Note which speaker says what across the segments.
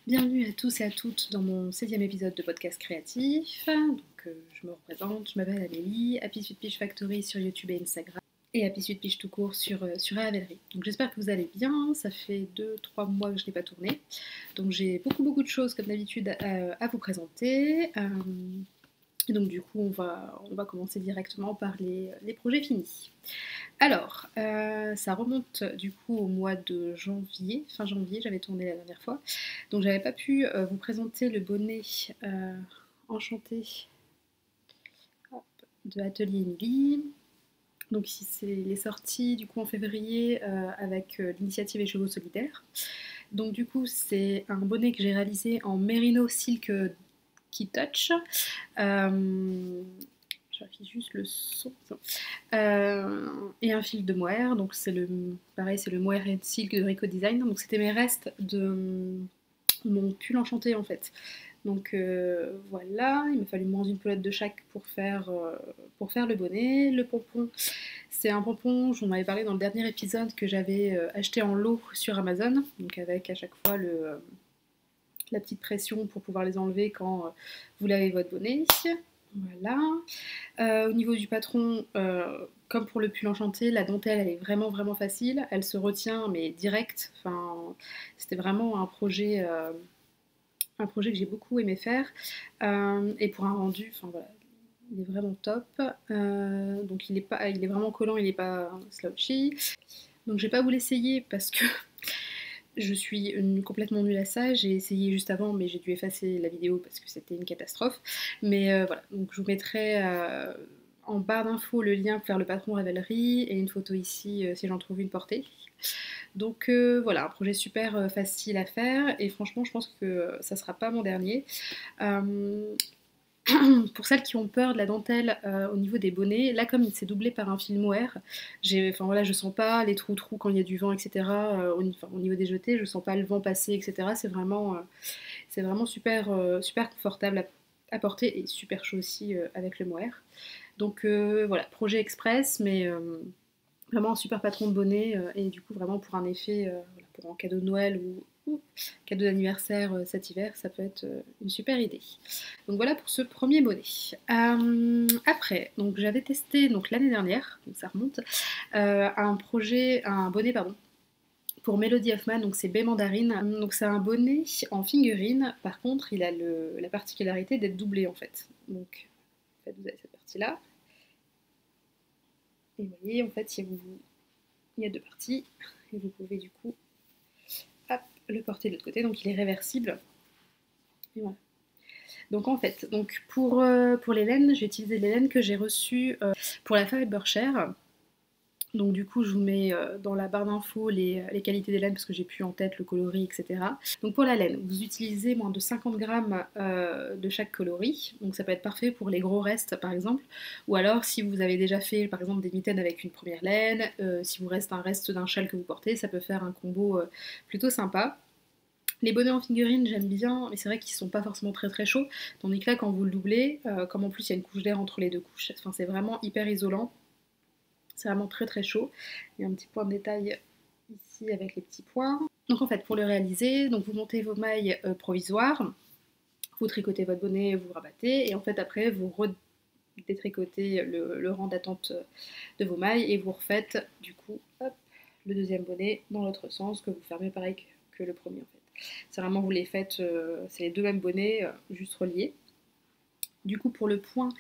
Speaker 1: Bienvenue à tous et à toutes dans mon 7e épisode de podcast créatif. Je me représente, je m'appelle Amélie, Happy Sweet Peach Factory sur YouTube et Instagram, et Happy Sweet Peach tout court sur Ravelry. Donc j'espère que vous allez bien, ça fait 2-3 mois que je n'ai pas tourné. Donc j'ai beaucoup de choses comme d'habitude à vous présenter. Et donc du coup on va commencer directement par les projets finis. Alors, ça remonte du coup au mois de janvier, fin janvier, j'avais tourné la dernière fois. Donc j'avais pas pu vous présenter le bonnet enchanté de Atelier Émilie. Donc ici il est sorti du coup en février avec l'initiative Les Chevaux Solidaires. Donc du coup c'est un bonnet que j'ai réalisé en Merino Silk Key Touch. J'affiche juste le son. Et un fil de mohair, donc c'est le mohair et silk de Rico Design. Donc c'était mes restes de mon pull enchanté en fait. Donc voilà, il m'a fallu moins d'une pelote de chaque pour faire le bonnet. Le pompon, c'est un pompon, j'en avais parlé dans le dernier épisode, que j'avais acheté en lot sur Amazon, donc avec à chaque fois la petite pression pour pouvoir les enlever quand vous lavez votre bonnet. Voilà. Au niveau du patron, comme pour le pull enchanté, la dentelle elle est vraiment facile. Elle se retient mais direct. Enfin, c'était vraiment un projet que j'ai beaucoup aimé faire. Et pour un rendu, enfin voilà, il est vraiment top. Donc il est vraiment collant, il n'est pas slouchy. Donc j'ai pas voulu l'essayer parce que je suis complètement nulle à ça. J'ai essayé juste avant, mais j'ai dû effacer la vidéo parce que c'était une catastrophe. Mais voilà, donc je vous mettrai en barre d'infos le lien vers le patron Ravelry et une photo ici si j'en trouve une portée. Donc voilà, un projet super facile à faire et franchement je pense que ça sera pas mon dernier. Pour celles qui ont peur de la dentelle au niveau des bonnets, là comme il s'est doublé par un fil mohair, enfin voilà, je sens pas les trous quand il y a du vent, etc. Au niveau des jetés, je sens pas le vent passer, etc. C'est vraiment super confortable à porter et super chaud aussi avec le mohair. Donc voilà, projet express, mais vraiment un super patron de bonnet et du coup vraiment pour un effet, voilà, pour un cadeau de Noël ou cadeau d'anniversaire cet hiver, ça peut être une super idée. Donc voilà pour ce premier bonnet. Après, donc j'avais testé donc l'année dernière, donc ça remonte, un bonnet pardon, pour Melody Hoffman, donc c'est baie mandarine. Donc c'est un bonnet en figurine, par contre il a la particularité d'être doublé en fait. Donc en fait, vous avez cette partie là. Et vous voyez, en fait, il y a deux parties. Et vous pouvez du coup hop, le porter de l'autre côté. Donc il est réversible. Et voilà. Donc en fait, pour les laines, j'ai utilisé les laines que j'ai reçues pour la Faber Share. Donc du coup, je vous mets dans la barre d'infos les qualités des laines parce que j'ai plus en tête le coloris, etc. Donc pour la laine, vous utilisez moins de 50 grammes de chaque coloris. Donc ça peut être parfait pour les gros restes par exemple. Ou alors si vous avez déjà fait par exemple des mitaines avec une première laine, si vous reste un reste d'un châle que vous portez, ça peut faire un combo plutôt sympa. Les bonnets en figurine, j'aime bien, mais c'est vrai qu'ils sont pas forcément très chauds. Tandis que là, quand vous le doublez, comme en plus il y a une couche d'air entre les deux couches, enfin, c'est vraiment hyper isolant. C'est vraiment très chaud. Il y a un petit point de détail ici avec les petits points. Donc en fait, pour le réaliser, donc vous montez vos mailles provisoires, vous tricotez votre bonnet, vous rabattez, et en fait après vous détricotez le rang d'attente de vos mailles et vous refaites du coup hop, le deuxième bonnet dans l'autre sens que vous fermez pareil que le premier en fait. C'est vraiment vous les faites, c'est les deux mêmes bonnets juste reliés. Du coup pour le point,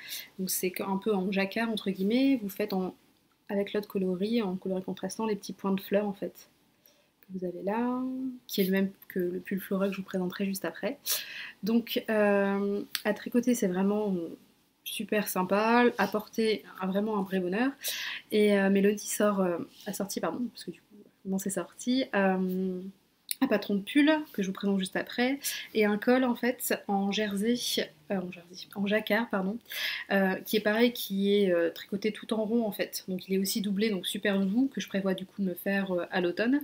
Speaker 1: c'est un peu en jacquard entre guillemets, vous faites avec l'autre coloris, en coloris contrastant, les petits points de fleurs en fait que vous avez là, qui est le même que le pull floral que je vous présenterai juste après. Donc à tricoter c'est vraiment super sympa, à porter vraiment un vrai bonheur. Et Mélodie a sorti, pardon, parce que du coup, comment c'est sorti, un patron de pull que je vous présente juste après, et un col en fait en jacquard, pardon, qui est pareil, qui est tricoté tout en rond en fait. Donc il est aussi doublé, donc super doux, que je prévois du coup de me faire à l'automne.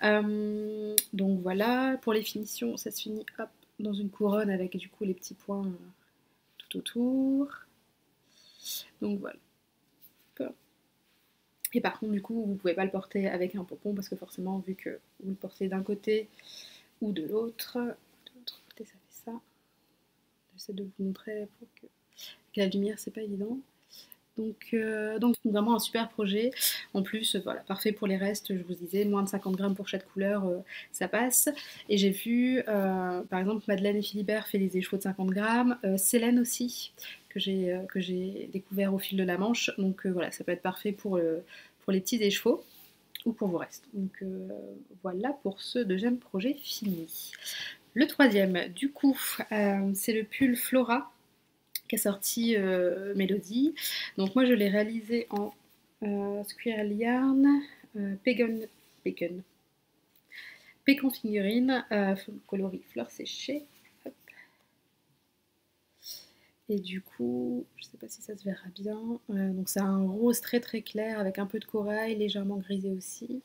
Speaker 1: Donc voilà, pour les finitions, ça se finit hop, dans une couronne avec du coup les petits points tout autour. Donc voilà. Et par contre, du coup, vous pouvez pas le porter avec un pompon parce que forcément, vu que vous le portez d'un côté ou de l'autre, j'essaie de vous montrer pour que avec la lumière c'est pas évident. Donc vraiment un super projet. En plus, voilà, parfait pour les restes, je vous disais, moins de 50 grammes pour chaque couleur, ça passe. Et j'ai vu, par exemple, Madeleine et Philibert fait des échevaux de 50 grammes, Célène aussi, que j'ai découvert au fil de la Manche. Donc voilà, ça peut être parfait pour les petits échevaux ou pour vos restes. Donc voilà pour ce deuxième projet fini. Le troisième, du coup, c'est le pull Flora qui a sorti Mélodie. Donc moi je l'ai réalisé en Squirrel Yarn, Pecan figurine, coloris fleurs séchées. Hop. Et du coup, je sais pas si ça se verra bien. Donc c'est un rose très très clair avec un peu de corail, légèrement grisé aussi.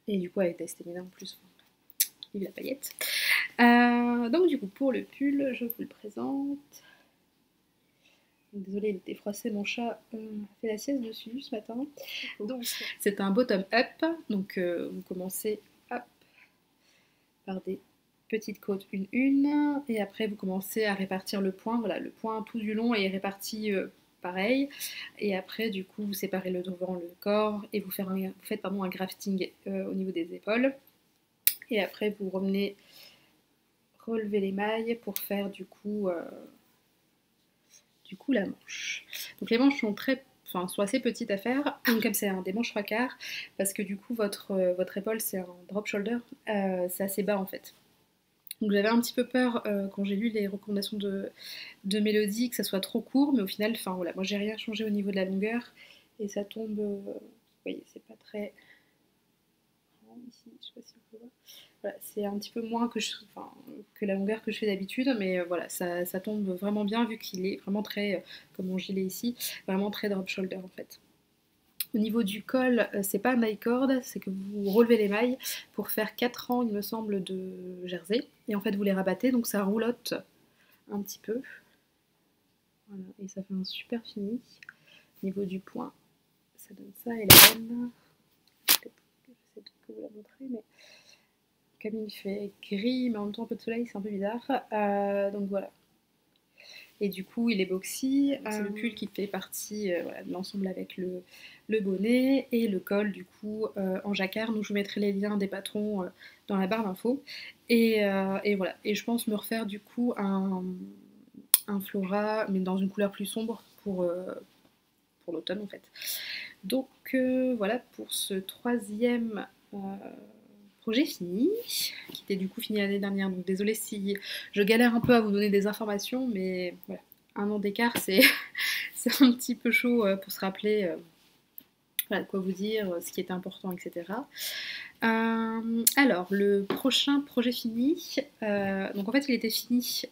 Speaker 1: Et du coup avec des stéminas en plus. Vive la paillette. Donc du coup pour le pull, je vous le présente. Désolée, il était froissé, mon chat a fait la sieste dessus ce matin. Donc c'est un bottom up, donc vous commencez hop, par des petites côtes une, et après vous commencez à répartir le point, voilà, le point tout du long est réparti pareil, et après du coup vous séparez le devant, le corps, et vous faites un grafting au niveau des épaules, et après vous revenez relever les mailles pour faire du coup la manche. Donc les manches sont assez petites à faire, comme c'est des manches 3/4, parce que du coup votre épaule c'est un drop shoulder, c'est assez bas en fait. Donc j'avais un petit peu peur quand j'ai lu les recommandations de Mélodie que ça soit trop court, mais au final, voilà, moi j'ai rien changé au niveau de la longueur, et ça tombe, vous voyez, c'est pas très... Ici, je sais pas si vous pouvez voir. Voilà, c'est un petit peu moins que la longueur que je fais d'habitude, mais voilà, ça tombe vraiment bien vu qu'il est vraiment très, comme mon gilet ici, vraiment très drop shoulder en fait. Au niveau du col, c'est pas maille corde, c'est que vous relevez les mailles pour faire 4 rangs, il me semble, de jersey, et en fait vous les rabattez, donc ça roulotte un petit peu. Voilà, et ça fait un super fini. Au niveau du point, ça donne ça, et la laine, peut-être que j'essaie de vous la montrer, mais comme il fait gris, mais en même temps un peu de soleil, c'est un peu bizarre. Donc voilà. Et du coup, il est boxy. C'est le pull qui fait partie voilà, de l'ensemble avec le bonnet et le col, du coup, en jacquard. Donc je vous mettrai les liens des patrons dans la barre d'infos. Et voilà. Et je pense me refaire, du coup, un Flora, mais dans une couleur plus sombre pour l'automne, en fait. Donc voilà pour ce troisième projet fini, qui était du coup fini l'année dernière, donc désolée si je galère un peu à vous donner des informations, mais voilà, un an d'écart c'est un petit peu chaud pour se rappeler voilà, quoi vous dire, ce qui était important, etc. Alors, le prochain projet fini, donc en fait il était fini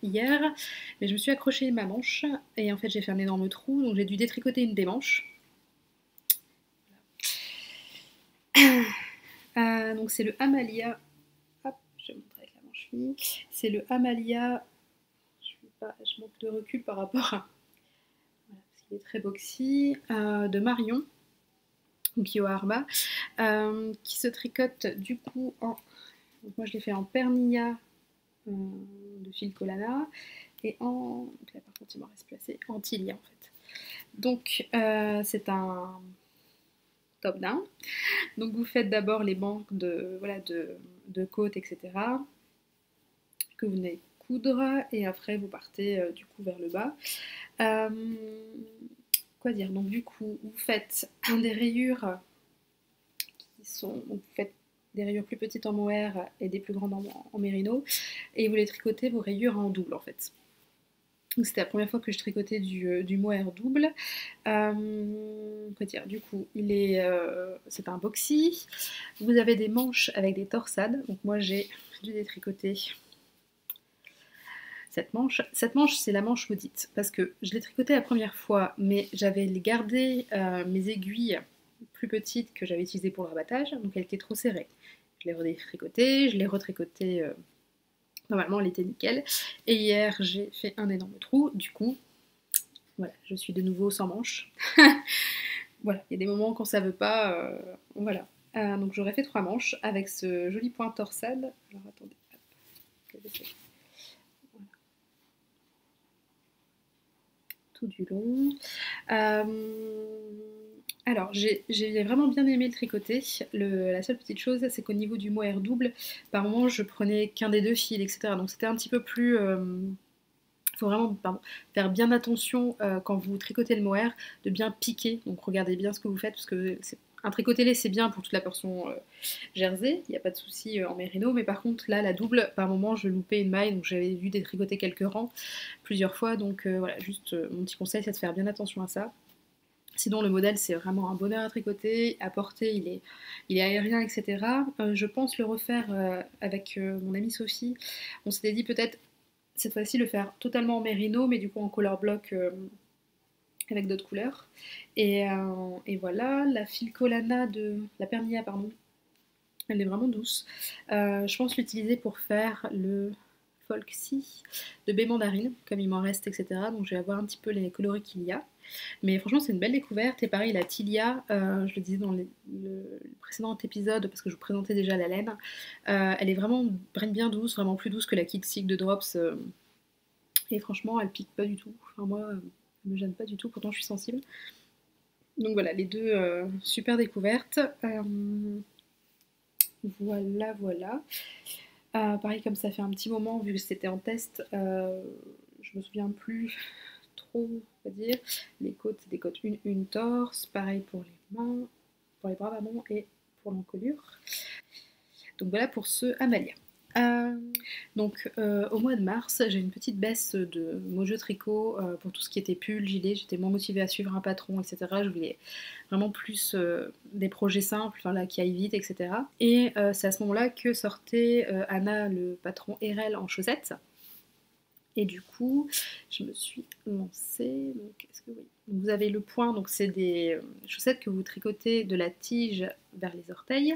Speaker 1: hier, mais je me suis accroché ma manche, et en fait j'ai fait un énorme trou, donc j'ai dû détricoter une des manches. Donc c'est le Amalia. Hop, je vais montrer avec la manche finie. C'est le Amalia. Je manque de recul par rapport à. Voilà, parce qu'il est très boxy. De Marion, donc Yo Arma, qui se tricote du coup en. Donc moi je l'ai fait en Pernilla de fil Colana et en. Donc là par contre il m'en reste placé en Tilia en fait. Donc c'est un top down. Donc vous faites d'abord les banques de côte, etc. que vous venez coudre, et après vous partez du coup vers le bas. Quoi dire, donc du coup vous faites des rayures qui sont, donc vous faites des rayures plus petites en mohair et des plus grandes en mérino, et vous les tricotez vos rayures en double en fait. Donc c'était la première fois que je tricotais du mohair double. Quoi dire, du coup c'est un boxy. Vous avez des manches avec des torsades, donc moi j'ai dû détricoter cette manche. Cette manche, c'est la manche maudite, parce que je l'ai tricotée la première fois, mais j'avais gardé mes aiguilles plus petites que j'avais utilisées pour le rabattage, donc elle était trop serrée. Je l'ai redétricotée, je l'ai retricotée, normalement elle était nickel, et hier j'ai fait un énorme trou, du coup, voilà, je suis de nouveau sans manche. Voilà, il y a des moments quand ça veut pas, voilà. Donc j'aurais fait 3 manches avec ce joli point torsade. Alors attendez, hop, tout du long. Alors, j'ai vraiment bien aimé le tricoter. La seule petite chose, c'est qu'au niveau du mohair double, par moment, je prenais qu'un des deux fils, etc. Donc c'était un petit peu plus... Il faut vraiment faire bien attention quand vous tricotez le mohair, de bien piquer. Donc regardez bien ce que vous faites, parce que un tricoté-lait, c'est bien pour toute la portion jersey, il n'y a pas de souci en mérino, mais par contre, là, la double, par moment, je loupais une maille, donc j'avais dû détricoter quelques rangs plusieurs fois. Donc voilà, juste mon petit conseil, c'est de faire bien attention à ça. Sinon, le modèle, c'est vraiment un bonheur à tricoter, à porter, il est aérien, etc. Je pense le refaire avec mon amie Sophie. On s'était dit peut-être cette fois-ci le faire totalement en mérino, mais du coup en color block avec d'autres couleurs. Et voilà, la Filcolana de la Pernia, pardon, elle est vraiment douce. Je pense l'utiliser pour faire le Folksy de baie mandarine, comme il m'en reste, etc. Donc je vais voir un petit peu les coloris qu'il y a. Mais franchement, c'est une belle découverte. Et pareil, la Tilia, je le disais dans le précédent épisode, parce que je vous présentais déjà la laine, elle est vraiment bien douce, vraiment plus douce que la Kid de Drops. Et franchement, elle pique pas du tout. Enfin, moi, elle me gêne pas du tout, pourtant je suis sensible. Donc voilà, les deux super découvertes. Voilà, voilà. Pareil, comme ça fait un petit moment, vu que c'était en test, je me souviens plus trop, on va dire. Les côtes, c'est des côtes une torse. Pareil pour les mains, pour les bras, pardon, et pour l'encolure. Donc voilà pour ce Amalia. Donc au mois de mars, j'ai une petite baisse de Mojo Tricot pour tout ce qui était pull, gilet. J'étais moins motivée à suivre un patron, etc. Je voulais vraiment plus des projets simples, enfin là qui aillent vite, etc. Et c'est à ce moment-là que sortait Anna, le patron RL en chaussettes. Et du coup, je me suis lancée. Donc, est-ce que oui. Donc, vous avez le point, donc c'est des chaussettes que vous tricotez de la tige vers les orteils.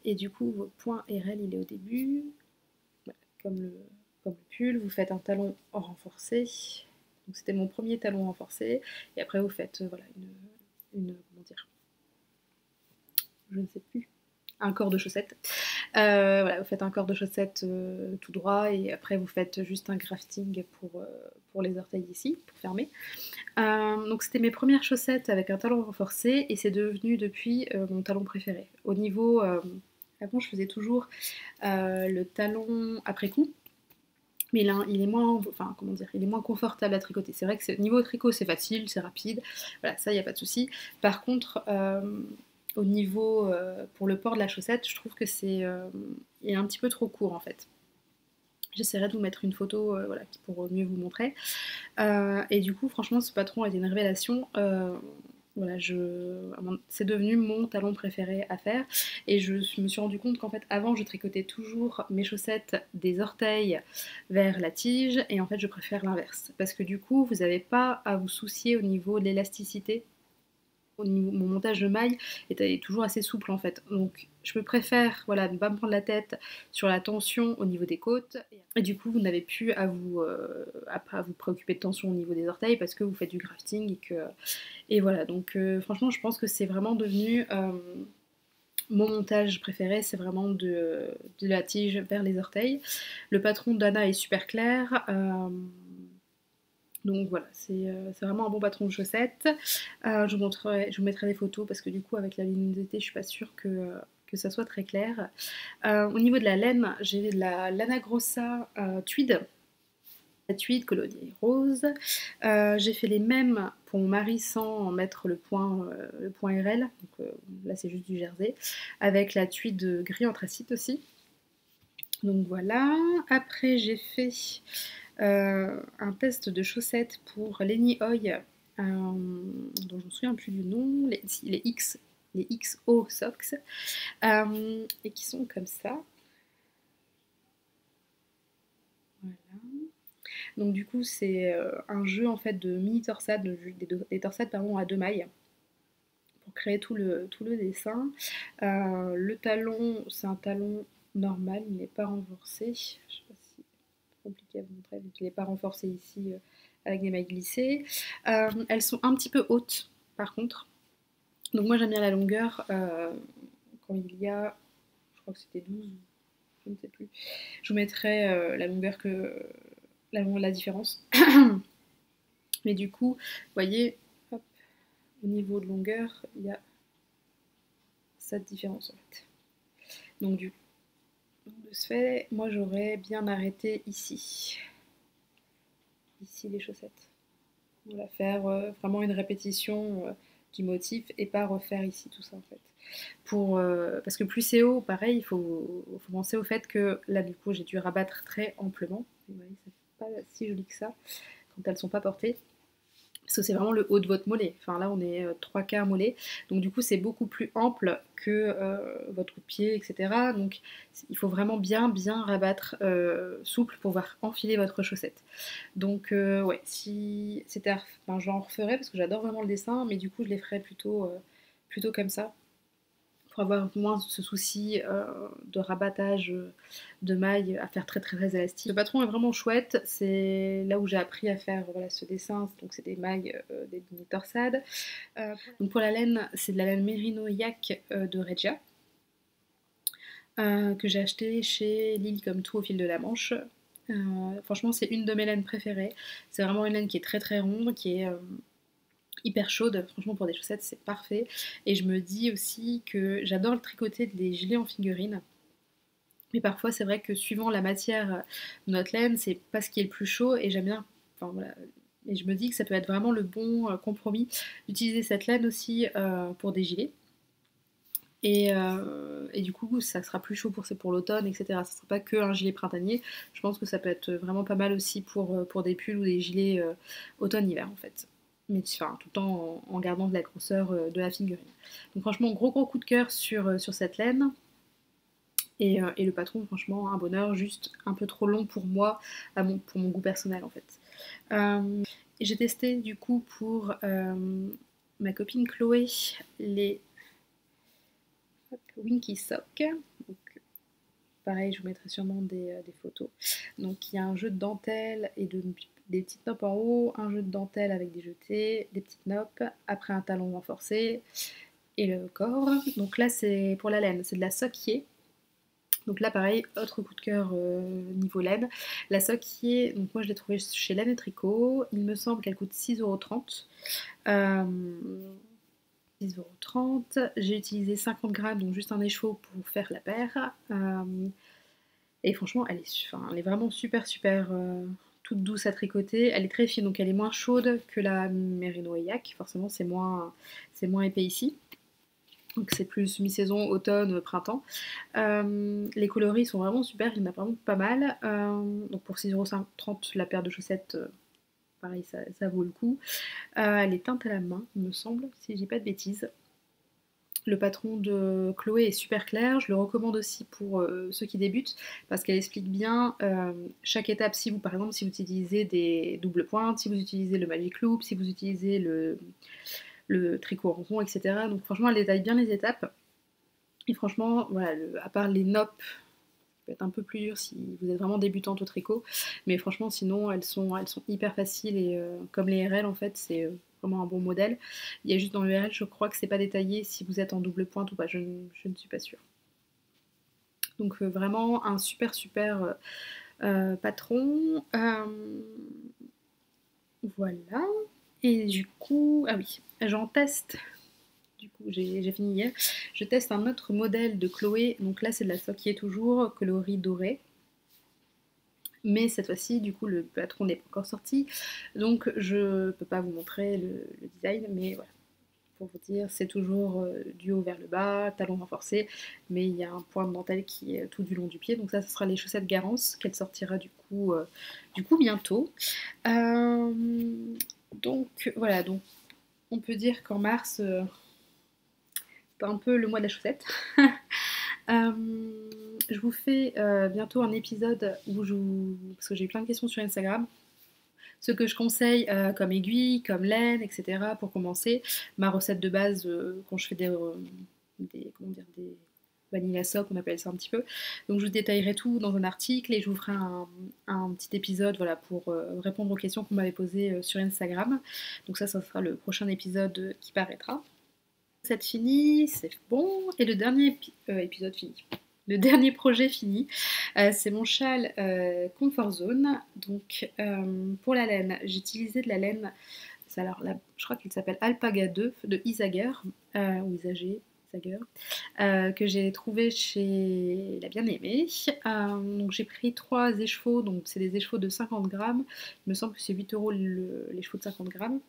Speaker 1: Et du coup, votre point RL, il est au début, voilà, comme le pull. Vous faites un talon renforcé. Donc c'était mon premier talon renforcé. Et après, vous faites voilà, comment dire, je ne sais plus, un corps de chaussettes. Voilà, vous faites un corps de chaussettes tout droit et après vous faites juste un grafting pour les orteils ici, pour fermer. Donc c'était mes premières chaussettes avec un talon renforcé et c'est devenu depuis mon talon préféré. Au niveau... avant je faisais toujours le talon après coup, mais là il est moins, enfin comment dire, il est moins confortable à tricoter. C'est vrai que niveau tricot c'est facile, c'est rapide, voilà, ça il n'y a pas de souci. Par contre, au niveau pour le port de la chaussette, je trouve que il est un petit peu trop court en fait. J'essaierai de vous mettre une photo voilà, pour mieux vous montrer. Et du coup, franchement, ce patron a été une révélation. Voilà, c'est devenu mon talon préféré à faire. Et je me suis rendu compte qu'en fait, avant, je tricotais toujours mes chaussettes des orteils vers la tige. Et en fait, je préfère l'inverse. Parce que du coup, vous n'avez pas à vous soucier au niveau de l'élasticité. Au niveau, mon montage de maille est toujours assez souple en fait. Donc je préfère voilà, ne pas me prendre la tête sur la tension au niveau des côtes. Et du coup, vous n'avez plus à vous préoccuper de tension au niveau des orteils parce que vous faites du grafting et voilà. Donc franchement, je pense que c'est vraiment devenu mon montage préféré, c'est vraiment de la tige vers les orteils. Le patron d'Anna est super clair. Donc voilà, c'est vraiment un bon patron de chaussettes. Je vous mettrai des photos parce que du coup avec la luminosité je suis pas sûre que ça soit très clair. Au niveau de la laine, j'ai de la Lana Grossa tweed. La tweed colonie rose. J'ai fait les mêmes pour mon mari sans mettre le point RL. Donc, là c'est juste du jersey. Avec la tweed gris anthracite aussi. Donc voilà. Après j'ai fait un test de chaussettes pour Lenny Hoy, dont je ne me souviens plus du nom, les XO Socks, et qui sont comme ça. Voilà. Donc du coup c'est un jeu en fait de mini torsades, des torsades pardon, à deux mailles pour créer tout le dessin. Le talon, c'est un talon normal, il n'est pas renforcé. Je sais pas si c'est compliqué à vous montrer, vu qu'il n'est pas renforcé ici avec des mailles glissées. Elles sont un petit peu hautes par contre. Donc moi j'aime bien la longueur quand il y a, je crois que c'était 12, je ne sais plus. Je vous mettrai la longueur la différence. Mais du coup, vous voyez, hop, au niveau de longueur, il y a cette différence en fait. Donc de ce fait, moi j'aurais bien arrêté ici. Ici les chaussettes. Voilà, faire vraiment une répétition du motif et pas refaire ici tout ça en fait. Parce que plus c'est haut, pareil, faut penser au fait que là du coup j'ai dû rabattre très amplement. Vous voyez, ça fait pas si joli que ça quand elles sont pas portées. Parce que c'est vraiment le haut de votre mollet. Enfin là on est 3/4 mollet. Donc du coup c'est beaucoup plus ample que votre coup de pied, etc. Donc il faut vraiment bien rabattre souple pour pouvoir enfiler votre chaussette. Donc ouais, si c'était enfin, j'en referais parce que j'adore vraiment le dessin, mais du coup je les ferais plutôt comme ça pour avoir moins ce souci de rabattage de mailles à faire très élastique. Le patron est vraiment chouette, c'est là où j'ai appris à faire voilà, ce dessin, donc c'est des mailles, des mini torsades. Donc pour la laine, c'est de la laine Merino Yak de Regia. Que j'ai acheté chez Lille comme tout au fil de la Manche. Franchement, c'est une de mes laines préférées. C'est vraiment une laine qui est très ronde, qui est hyper chaude. Franchement, pour des chaussettes, c'est parfait. Et je me dis aussi que j'adore le tricoter des gilets en figurine. Mais parfois, c'est vrai que suivant la matière de notre laine, c'est pas ce qui est le plus chaud. Et j'aime bien. Enfin, voilà. Et je me dis que ça peut être vraiment le bon compromis d'utiliser cette laine aussi pour des gilets. Et du coup, ça sera plus chaud pour l'automne, etc. Ça ne sera pas que un gilet printanier. Je pense que ça peut être vraiment pas mal aussi pour des pulls ou des gilets automne-hiver en fait. Mais enfin, tout le temps en gardant de la grosseur de la figurine. Donc franchement, gros coup de cœur sur cette laine. Et le patron, franchement, un bonheur, juste un peu trop long pour moi, pour mon goût personnel en fait. J'ai testé du coup pour ma copine Chloé les Winky Sock. Donc, pareil, je vous mettrai sûrement des photos. Donc il y a un jeu de dentelle et des petites noppes en haut, un jeu de dentelle avec des jetés, des petites noppes, après un talon renforcé et le corps. Donc là c'est pour la laine, c'est de la Sockier. Donc là pareil, autre coup de cœur niveau laine. La Sockier, donc moi je l'ai trouvée chez Laine et Tricot. Il me semble qu'elle coûte 6,30 €. 10,30 €. J'ai utilisé 50 grammes, donc juste un écheveau pour faire la paire. Et franchement, elle est vraiment super toute douce à tricoter. Elle est très fine, donc elle est moins chaude que la Merino Yak. Forcément, c'est moins épais ici. Donc c'est plus mi-saison, automne, printemps. Les coloris sont vraiment super, il y en a vraiment pas mal. Donc pour 6,30 € la paire de chaussettes, pareil, ça vaut le coup. Elle est teinte à la main, il me semble, si je dis pas de bêtises. Le patron de Chloé est super clair, je le recommande aussi pour ceux qui débutent parce qu'elle explique bien chaque étape. Si vous, par exemple, si vous utilisez des doubles pointes, si vous utilisez le magic loop, si vous utilisez le tricot en rond, etc. Donc franchement, elle détaille bien les étapes. Et franchement, voilà, à part les noppes, ça peut être un peu plus dur si vous êtes vraiment débutante au tricot, mais franchement, sinon, elles sont hyper faciles et comme les RL, en fait, c'est vraiment un bon modèle. Il y a juste dans le RL, je crois que c'est pas détaillé si vous êtes en double pointe ou pas, je ne suis pas sûre. Donc vraiment un super patron. Voilà. Et du coup, ah oui, j'en teste. Du coup, j'ai fini hier. Je teste un autre modèle de Chloé. Donc là, c'est de la Sockier toujours, coloris doré. Mais cette fois-ci, du coup, le patron n'est pas encore sorti. Donc je peux pas vous montrer le design, mais voilà. Pour vous dire, c'est toujours du haut vers le bas, talon renforcé, mais il y a un point de dentelle qui est tout du long du pied. Donc ça, ce sera les chaussettes Garance qu'elle sortira du coup bientôt. Donc voilà, donc on peut dire qu'en mars, c'est un peu le mois de la chaussette. Je vous fais bientôt un épisode où parce que j'ai eu plein de questions sur Instagram, ce que je conseille comme aiguille, comme laine, etc. pour commencer. Ma recette de base quand je fais des vanilla sock, on appelle ça un petit peu. Donc je vous détaillerai tout dans un article et je vous ferai un petit épisode voilà, pour répondre aux questions qu'on m'avait posées sur Instagram. Donc ça sera le prochain épisode qui paraîtra. Cette finie, c'est bon. Et le dernier épisode fini. le dernier projet fini, c'est mon châle Comfort Zone. Donc pour la laine, j'ai utilisé de la laine, alors là, je crois qu'il s'appelle Alpaga 2 de Isager, ou Isager, Isager, que j'ai trouvé chez La Bien-Aimée. Donc j'ai pris 3 écheveaux, donc c'est des écheveaux de 50 grammes. Il me semble que c'est 8 € l'écheveau de 50 grammes.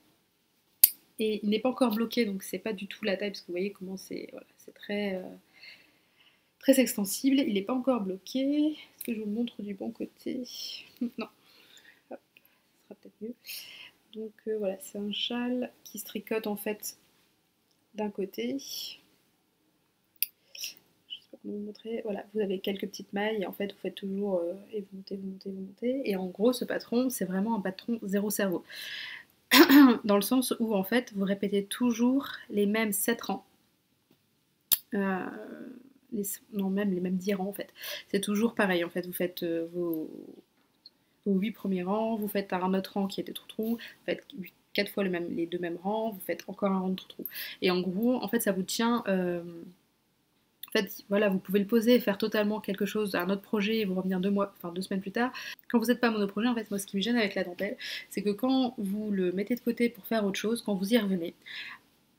Speaker 1: Et il n'est pas encore bloqué, donc c'est pas du tout la taille, parce que vous voyez comment c'est, voilà, c'est très extensible. Il n'est pas encore bloqué. Est-ce que je vous le montre du bon côté? Non. Hop, ce sera peut-être mieux. Donc voilà, c'est un châle qui se tricote en fait d'un côté. Je sais pas comment vous montrer. Voilà, vous avez quelques petites mailles et en fait vous faites toujours et vous montez, vous montez, vous montez. Et en gros, ce patron, c'est vraiment un patron zéro cerveau. Dans le sens où en fait vous répétez toujours les mêmes 7 rangs. Non, même les mêmes 10 rangs en fait. C'est toujours pareil en fait. Vous faites vos 8 premiers rangs, vous faites un autre rang qui est des trous-trous, vous faites 4 fois les 2 mêmes rangs, vous faites encore un rang de trous-trous. Et en gros, en fait, ça vous tient. En fait, voilà, vous pouvez le poser et faire totalement quelque chose, un autre projet, et vous revenir 2 semaines plus tard. Quand vous n'êtes pas monoprojet, en fait, moi, ce qui me gêne avec la dentelle, c'est que quand vous le mettez de côté pour faire autre chose, quand vous y revenez,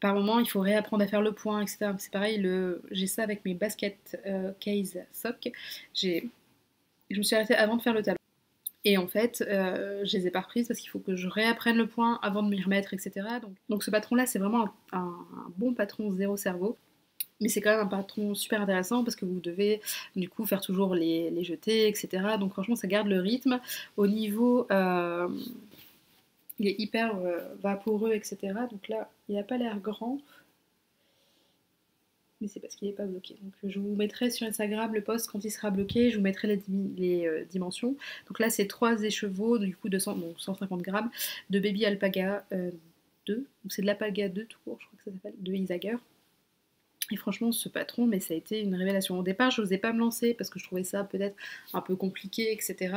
Speaker 1: par moment, il faut réapprendre à faire le point, etc. C'est pareil, j'ai ça avec mes baskets case sock. Je me suis arrêtée avant de faire le talon. Et en fait, je les ai pas reprises parce qu'il faut que je réapprenne le point avant de m'y remettre, etc. Donc ce patron-là, c'est vraiment un bon patron zéro cerveau. Mais c'est quand même un patron super intéressant parce que vous devez du coup faire toujours les jetés, etc. Donc franchement, ça garde le rythme. Au niveau... il est hyper vaporeux, etc. Donc là, il n'a pas l'air grand. Mais c'est parce qu'il n'est pas bloqué. Donc je vous mettrai sur Instagram le post quand il sera bloqué, je vous mettrai les dimensions. Donc là c'est 3 écheveaux, du coup 150 grammes, de Baby Alpaga 2, donc c'est de l'Alpaga 2 tout court, je crois que ça s'appelle, de Isager. Et franchement ce patron, mais ça a été une révélation. Au départ je n'osais pas me lancer parce que je trouvais ça peut-être un peu compliqué, etc.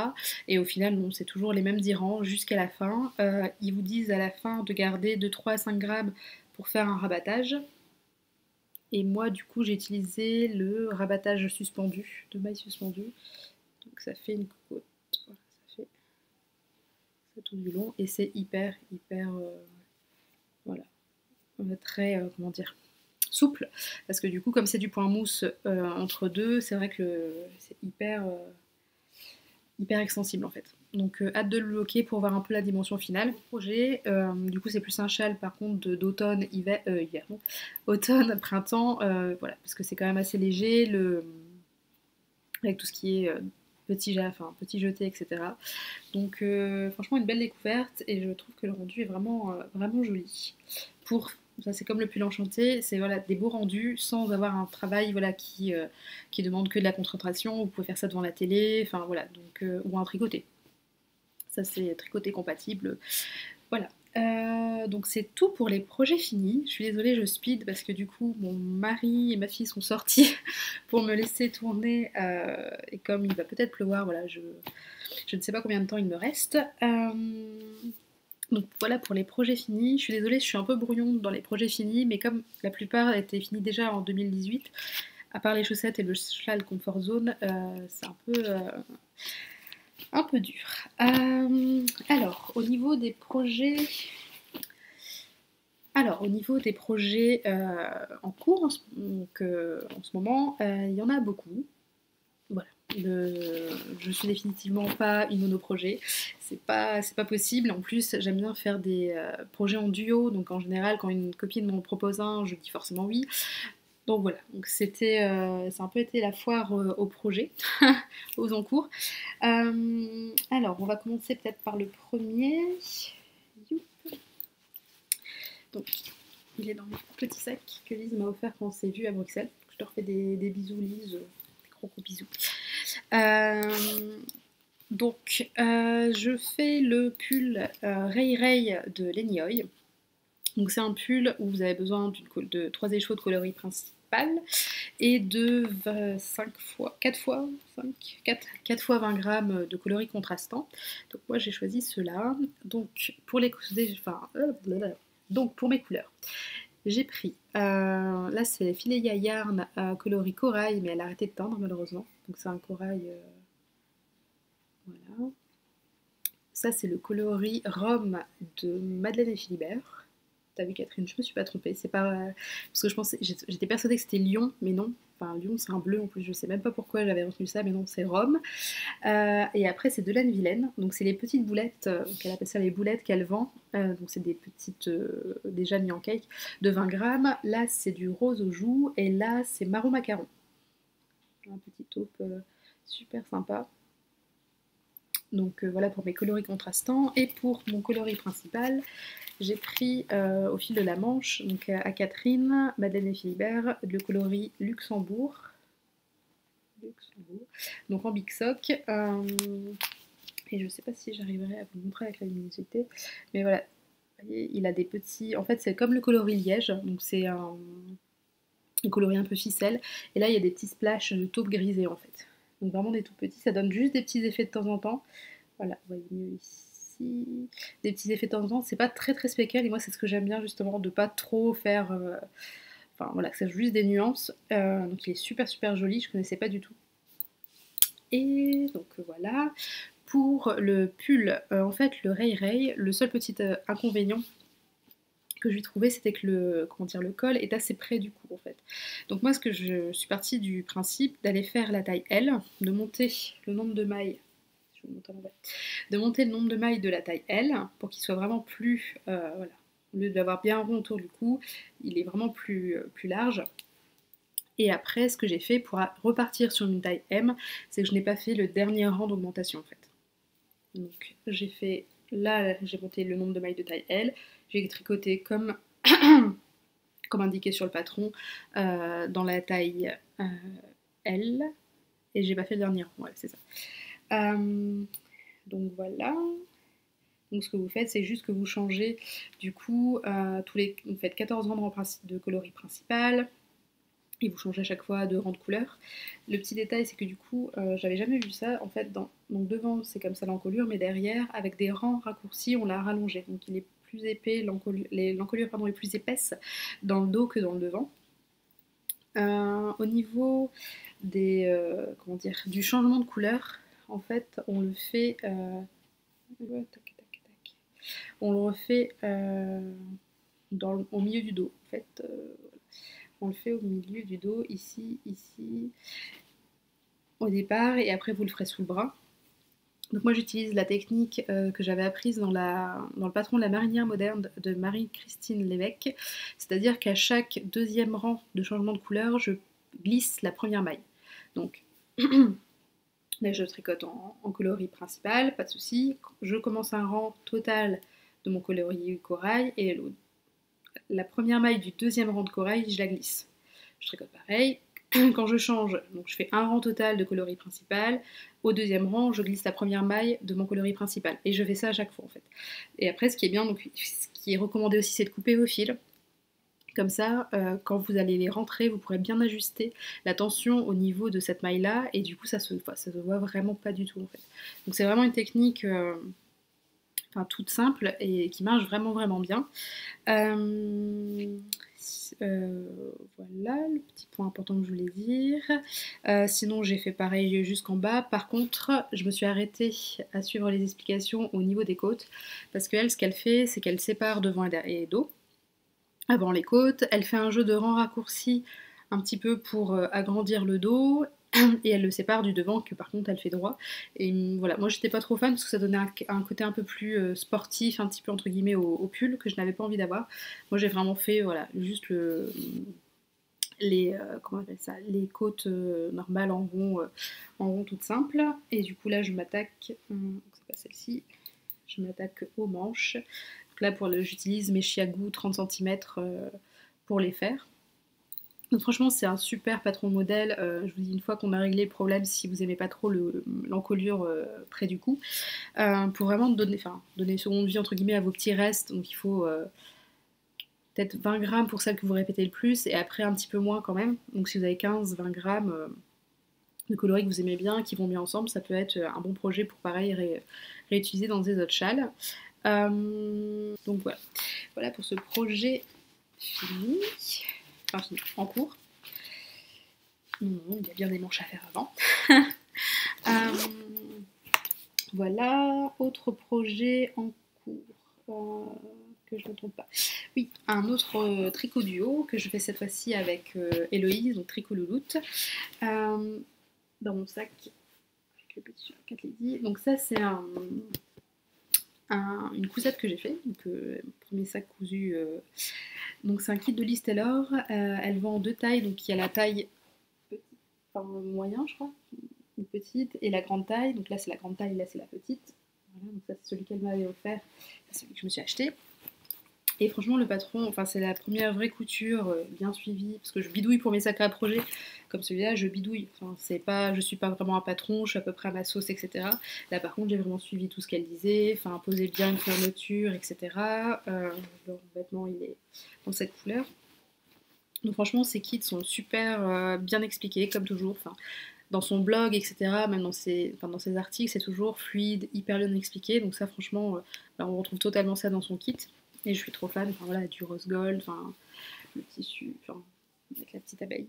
Speaker 1: Et au final non, c'est toujours les mêmes 10 rangs jusqu'à la fin. Ils vous disent à la fin de garder de 3 à 5 grammes pour faire un rabattage. Et moi, du coup, j'ai utilisé le rabattage suspendu, de mailles suspendues. Donc ça fait une cocotte. Voilà, ça fait ça tout du long. Et c'est hyper, voilà, très, comment dire, souple. Parce que du coup, comme c'est du point mousse entre deux, c'est vrai que c'est hyper extensible en fait. Donc hâte de le bloquer pour voir un peu la dimension finale. Projet, du coup c'est plus un châle par contre d'automne, hiver, non, automne, printemps, voilà, parce que c'est quand même assez léger, avec tout ce qui est petit jeté, etc. Donc franchement une belle découverte et je trouve que le rendu est vraiment joli. Ça c'est comme le pull enchanté, c'est voilà, des beaux rendus sans avoir un travail voilà, qui demande que de la concentration. Vous pouvez faire ça devant la télé, enfin voilà, donc, ou un tricoté. Ça c'est tricoté compatible. Voilà. Donc c'est tout pour les projets finis. Je suis désolée, je speed parce que du coup mon mari et ma fille sont sortis pour me laisser tourner et comme il va peut-être pleuvoir, voilà, je ne sais pas combien de temps il me reste. Donc voilà pour les projets finis. Je suis désolée, je suis un peu brouillon dans les projets finis, mais comme la plupart étaient finis déjà en 2018, à part les chaussettes et le châle Comfort Zone, c'est un peu dur. Alors, au niveau des projets... en cours en ce moment, il y en a beaucoup. Voilà. Je suis définitivement pas une monoprojet, c'est pas possible. En plus, j'aime bien faire des projets en duo, donc en général, quand une copine m'en propose un, je dis forcément oui. Donc voilà, donc ça a un peu été la foire au projet, aux encours. Alors, on va commencer peut-être par le premier. Donc, il est dans mon petit sac que Lise m'a offert quand on s'est vu à Bruxelles. Je te refais des bisous, Lise, des gros bisous. Donc, je fais le pull Ray Ray de Lenioy. Donc, c'est un pull où vous avez besoin de 3 écheveaux de coloris principal et de 4 fois 20 grammes de coloris contrastant. Donc, moi, j'ai choisi ceux-là. Donc, pour mes couleurs, j'ai pris, là c'est Fileya Yarn coloris corail, mais elle a arrêté de teindre malheureusement, donc c'est un corail, voilà. Ça c'est le coloris Rome de Madeleine et Philibert. T'as vu Catherine, je me suis pas trompée, c'est pas... parce que je pensais, j'étais persuadée que c'était Lyon, mais non. Enfin Lyon c'est un bleu en plus, je sais même pas pourquoi j'avais retenu ça, mais non c'est Rome. Et après c'est Delaine Vilaine, donc c'est les petites boulettes, donc elle appelle ça les boulettes qu'elle vend, donc c'est des petites, déjà mis en cake, de 20 grammes. Là c'est du rose aux joues, et là c'est marron macaron. Un petit taupe super sympa. Donc voilà pour mes coloris contrastants. Et pour mon coloris principal, j'ai pris au fil de la manche, donc à Catherine, Madeleine et Philibert, le coloris Luxembourg. Donc en Big Sock. Et je sais pas si j'arriverai à vous montrer avec la luminosité, mais voilà, vous voyez, il a des petits... En fait c'est comme le coloris liège, donc c'est un coloris un peu ficelle, et là il y a des petits splashes de taupe grisée en fait. Donc vraiment des tout petits, ça donne juste des petits effets de temps en temps. Voilà, vous voyez mieux ici. Des petits effets de temps en temps, c'est pas très très spécial, et moi c'est ce que j'aime bien justement, de pas trop faire... Enfin voilà, que c'est juste des nuances. Donc il est super super joli, je connaissais pas du tout. Et donc voilà. Pour le pull, en fait le Ray Ray, le seul petit inconvénient que je lui trouvais, c'était que le col est assez près du cou en fait. Donc moi je suis partie du principe d'aller faire la taille L, de monter le nombre de mailles, je vais monter à l'envers, de monter le nombre de mailles de la taille L pour qu'il soit vraiment plus, voilà, au lieu de l'avoir bien rond autour du cou, il est vraiment plus large. Et après, ce que j'ai fait pour repartir sur une taille M, c'est que je n'ai pas fait le dernier rang d'augmentation en fait. Donc j'ai fait, là j'ai monté le nombre de mailles de taille L, j'ai tricoté comme, comme indiqué sur le patron dans la taille L, et j'ai pas fait le dernier rang, ouais c'est ça. Donc voilà. Donc ce que vous faites, c'est juste que vous changez du coup, vous faites 14 rangs de coloris principal, et vous changez à chaque fois de rang de couleur. Le petit détail, c'est que du coup, j'avais jamais vu ça. En fait, donc devant, c'est comme ça l'encolure, mais derrière, avec des rangs raccourcis, on l'a rallongé. Donc il est plus épais, l'encolure est plus épaisse dans le dos que dans le devant. Au niveau des, comment dire, du changement de couleur, en fait, on le fait... on le refait au milieu du dos. En fait, on le fait au milieu du dos, ici, ici, au départ, et après vous le ferez sous le bras. Donc moi j'utilise la technique que j'avais apprise dans le patron de la marinière moderne de Marie-Christine Lévesque, c'est-à-dire qu'à chaque deuxième rang de changement de couleur, je glisse la première maille. Donc là je tricote en coloris principal, pas de souci. Je commence un rang total de mon coloris corail, et la première maille du deuxième rang de corail, je la glisse. Je tricote pareil. Quand je change, donc je fais un rang total de coloris principal, au deuxième rang, je glisse la première maille de mon coloris principal. Et je fais ça à chaque fois en fait. Et après, ce qui est bien, donc, ce qui est recommandé aussi, c'est de couper vos fils. Comme ça, quand vous allez les rentrer, vous pourrez bien ajuster la tension au niveau de cette maille-là, et du coup, ça se voit vraiment pas du tout en fait. Donc c'est vraiment une technique... Enfin, toute simple et qui marche vraiment vraiment bien. Voilà le petit point important que je voulais dire. Sinon j'ai fait pareil jusqu'en bas. Par contre je me suis arrêtée à suivre les explications au niveau des côtes, parce qu'elle, ce qu'elle fait, c'est qu'elle sépare devant et dos avant les côtes. Elle fait un jeu de rangs raccourcis un petit peu pour agrandir le dos, et elle le sépare du devant, que par contre elle fait droit. Et voilà, moi j'étais pas trop fan parce que ça donnait un côté un peu plus sportif, un petit peu entre guillemets au pull, que je n'avais pas envie d'avoir. Moi j'ai vraiment fait voilà, juste comment on appelle ça, les côtes normales en rond toutes simples. Et du coup là je m'attaque, c'est pas celle-ci, je m'attaque aux manches. Donc là j'utilise mes Chiagu 30 cm pour les faire. Donc franchement c'est un super patron modèle, je vous dis, une fois qu'on a réglé le problème si vous aimez pas trop l'encolure près du cou, pour vraiment donner seconde vie entre guillemets à vos petits restes. Donc il faut peut-être 20 grammes pour celles que vous répétez le plus, et après un petit peu moins quand même. Donc si vous avez 15-20 grammes de coloris que vous aimez bien, qui vont bien ensemble, ça peut être un bon projet pour pareil réutiliser dans des autres châles. Donc voilà pour ce projet fini. Enfin fini, en cours. Non, il y a bien des manches à faire avant. Voilà, autre projet en cours. Que je ne me trompe pas. Oui, un autre tricot duo que je fais cette fois-ci avec Héloïse, donc Tricot Louloute. Dans mon sac, avec le petit Cat Lady. Donc ça, c'est une cousette que j'ai fait. Donc, premier sac cousu. Donc c'est un kit de Liz Taylor. Elle vend en deux tailles. Donc il y a la taille petite, enfin moyen, je crois, une petite, et la grande taille. Donc là, c'est la grande taille, là, c'est la petite. Voilà, donc ça, c'est celui qu'elle m'avait offert. C'est celui que je me suis acheté. Et franchement, le patron, enfin, c'est la première vraie couture bien suivie, parce que je bidouille pour mes sacs à projet, comme celui-là, je bidouille. Enfin, c'est pas, je suis pas vraiment un patron, je suis à peu près à ma sauce, etc. Là, par contre, j'ai vraiment suivi tout ce qu'elle disait, enfin, poser bien une fermeture, etc. Le vêtement, il est dans cette couleur. Donc franchement, ces kits sont super bien expliqués, comme toujours. Enfin, dans son blog, etc., même dans ses articles, c'est toujours fluide, hyper bien expliqué. Donc ça, franchement, on retrouve totalement ça dans son kit. Et je suis trop fan, enfin voilà, du rose gold, enfin le tissu, enfin avec la petite abeille.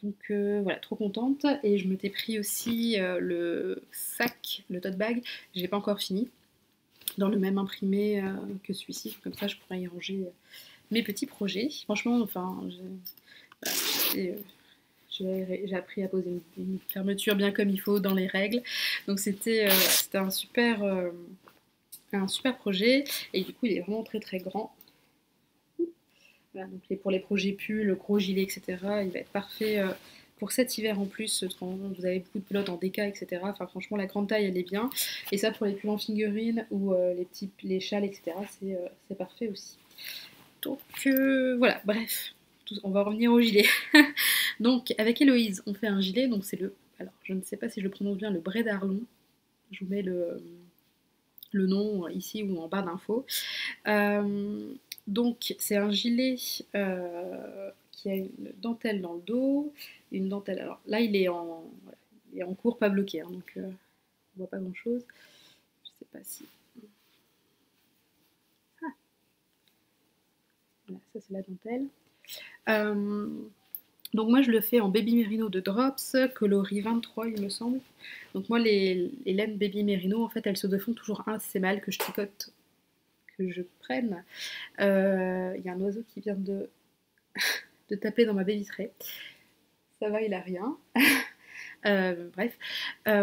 Speaker 1: Donc voilà, trop contente. Et je m'étais pris aussi le sac, le tote bag, je l'ai pas encore fini, dans le même imprimé que celui-ci. Comme ça, je pourrais y ranger mes petits projets. Franchement, enfin, j'ai appris à poser une fermeture bien comme il faut dans les règles. Donc c'était un super projet. Et du coup, il est vraiment très très grand. Voilà, donc pour les projets pulls, gros gilet, etc., il va être parfait pour cet hiver en plus, quand vous avez beaucoup de pelotes en DK, etc. Enfin, franchement, la grande taille, elle est bien. Et ça, pour les pulls en figurine ou les châles, etc., c'est parfait aussi. Donc voilà, bref, on va revenir au gilet. Donc, avec Héloïse, on fait un gilet. Donc, c'est alors, je ne sais pas si je le prononce bien, le Bray d'Arlon. Je vous mets le nom ici ou en barre d'infos. Donc c'est un gilet qui a une dentelle dans le dos, une dentelle. Alors là il est en cours, pas bloqué, hein, donc on voit pas grand chose. Je sais pas si. Ah, voilà, ça c'est la dentelle. Donc moi je le fais en baby merino de Drops, coloris 23 il me semble. Donc moi les laines baby merino en fait elles se défont toujours assez mal que je tricote, que je prenne. Il y a un oiseau qui vient de taper dans ma baie vitrée. Ça va, il a rien. Bref.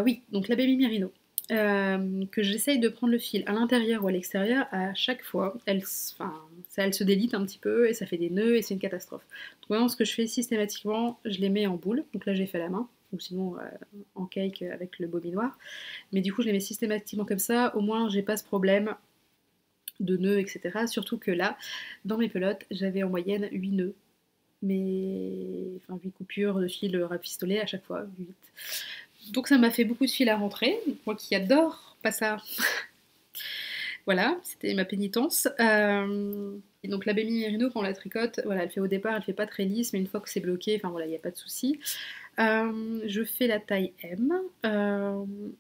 Speaker 1: Oui, donc la baby merino. Que j'essaye de prendre le fil à l'intérieur ou à l'extérieur, à chaque fois, elle se délite un petit peu et ça fait des nœuds et c'est une catastrophe. Donc maintenant, ce que je fais systématiquement, je les mets en boule. Donc là, j'ai fait à la main, ou sinon en cake avec le bobinoir. Mais du coup, je les mets systématiquement comme ça. Au moins, j'ai pas ce problème de nœuds, etc. Surtout que là, dans mes pelotes, j'avais en moyenne 8 nœuds. Mais enfin 8 coupures de fil rapistolet à chaque fois, 8. Donc ça m'a fait beaucoup de fil à rentrer, moi qui adore pas ça. Voilà, c'était ma pénitence. Et donc la baby merino quand on la tricote, voilà, elle fait au départ, elle fait pas très lisse, mais une fois que c'est bloqué, enfin voilà, il n'y a pas de souci. Je fais la taille M,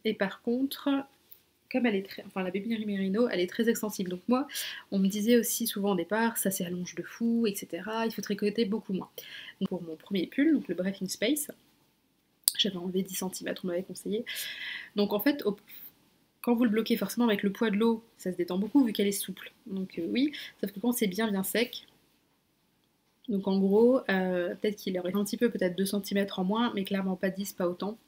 Speaker 1: et par contre, comme elle est très, enfin la baby merino, elle est très extensible. Donc moi, on me disait aussi souvent au départ, ça s'allonge de fou, etc. Il faut tricoter beaucoup moins. Donc pour mon premier pull, donc le Breath in Space, j'avais enlevé 10 cm, on m'avait conseillé. Donc en fait, quand vous le bloquez forcément avec le poids de l'eau, ça se détend beaucoup vu qu'elle est souple. Donc oui, sauf que quand c'est bien sec, donc en gros, peut-être qu'il aurait un petit peu, peut-être 2 cm en moins, mais clairement pas 10, pas autant.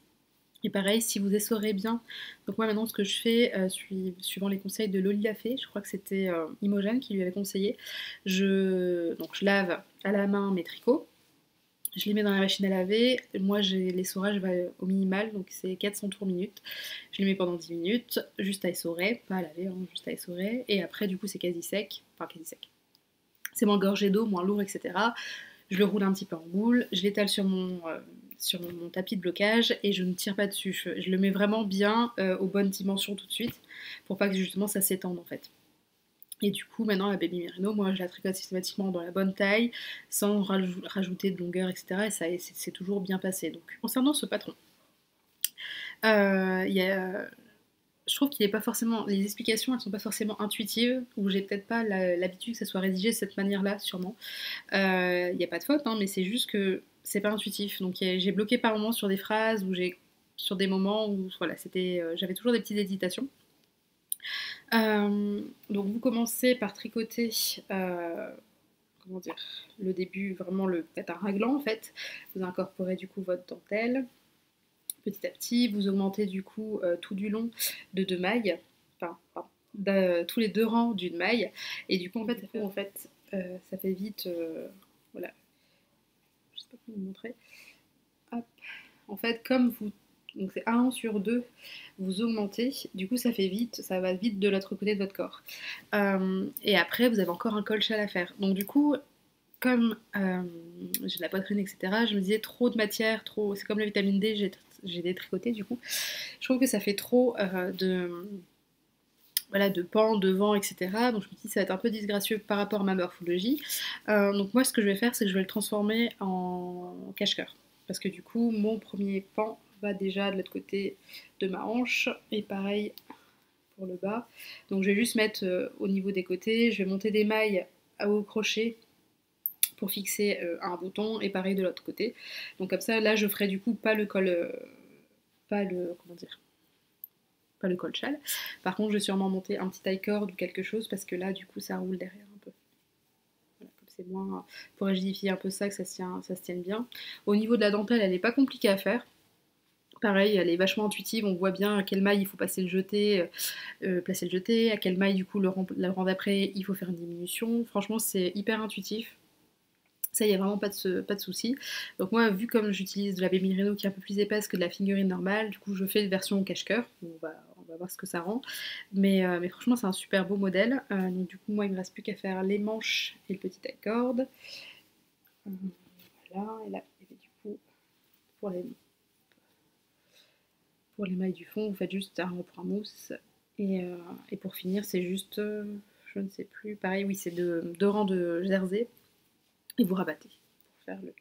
Speaker 1: Et pareil, si vous essorez bien, donc moi maintenant ce que je fais, suivant les conseils de Loli Lafay, je crois que c'était Imogen qui lui avait conseillé, donc je lave à la main mes tricots, je les mets dans la machine à laver, moi l'essorage va au minimal, donc c'est 400 tours minute, je les mets pendant 10 minutes, juste à essorer, pas à laver, hein, juste à essorer, et après du coup c'est quasi sec, enfin quasi sec, c'est moins gorgé d'eau, moins lourd, etc. Je le roule un petit peu en boule, je l'étale sur mon tapis de blocage et je ne tire pas dessus. Je le mets vraiment bien aux bonnes dimensions tout de suite pour pas que justement ça s'étende en fait. Et du coup maintenant la baby merino, moi je la tricote systématiquement dans la bonne taille sans rajouter de longueur, etc. Et ça c'est toujours bien passé. Donc concernant ce patron, je trouve qu'il est pas forcément, les explications elles sont pas forcément intuitives, ou j'ai peut-être pas l'habitude que ça soit rédigé de cette manière-là, sûrement. Il n'y a pas de faute, hein, mais c'est juste que c'est pas intuitif. Donc j'ai bloqué par moments sur des phrases, ou sur des moments où voilà, j'avais toujours des petites hésitations. Donc vous commencez par tricoter, comment dire, le début, vraiment peut-être un raglan en fait. Vous incorporez du coup votre dentelle. Petit à petit, vous augmentez du coup tout du long de 2 mailles, enfin, tous les 2 rangs d'une maille, et du coup ça fait vite, voilà, je sais pas comment vous montrer. Hop. En fait, comme vous, donc c'est un rang sur 2, vous augmentez, du coup ça va vite de l'autre côté de votre corps. Et après, vous avez encore un col châle à faire. Donc du coup, comme j'ai de la poitrine, etc., je me disais trop de matière, trop, c'est comme la vitamine D, j'ai détricoté du coup. Je trouve que ça fait trop voilà, de pans, devant, etc. Donc je me dis que ça va être un peu disgracieux par rapport à ma morphologie. Donc moi ce que je vais faire, c'est que je vais le transformer en cache-cœur. Parce que du coup, mon premier pan va déjà de l'autre côté de ma hanche, et pareil pour le bas. Donc je vais juste mettre au niveau des côtés, je vais monter des mailles au crochet pour fixer un bouton, et pareil de l'autre côté. Donc comme ça, là je ferai du coup pas le col, comment dire, pas le col châle. Par contre, je vais sûrement monter un petit taille corde ou quelque chose, parce que là du coup ça roule derrière un peu. Voilà, comme c'est moins, pour rigidifier un peu ça, que ça se tienne bien. Au niveau de la dentelle, elle n'est pas compliquée à faire. Pareil, elle est vachement intuitive, on voit bien à quelle maille il faut passer le jeté, placer le jeté, à quelle maille du coup le rang d'après il faut faire une diminution. Franchement, c'est hyper intuitif. Ça, il n'y a vraiment pas de souci. Donc moi, vu comme j'utilise de la Baby Merino qui est un peu plus épaisse que de la figurine normale, du coup je fais une version cache-cœur. On va voir ce que ça rend. Mais franchement, c'est un super beau modèle. Donc du coup, moi, il me reste plus qu'à faire les manches et le petit taille-corde. Voilà, et là, et du coup, pour les mailles du fond, vous faites juste un point mousse. Et pour finir, c'est juste, je ne sais plus, pareil, oui, c'est deux rangs de jersey. Et vous rabattez pour faire le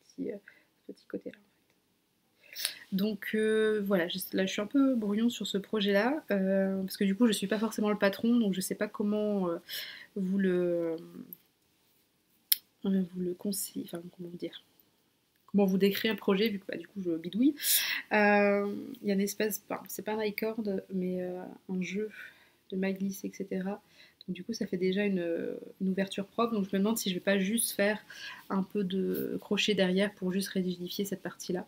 Speaker 1: petit côté là. Donc voilà, là je suis un peu brouillon sur ce projet-là, parce que du coup je suis pas forcément le patron, donc je sais pas comment vous le conseillez, enfin comment vous dire, comment vous décrire le projet, vu que du coup je bidouille. Il y a une espèce, enfin, c'est pas un icord, mais un jeu de mailles glissées, etc. Donc du coup ça fait déjà une ouverture propre, donc je me demande si je vais pas juste faire un peu de crochet derrière pour juste rigidifier cette partie-là.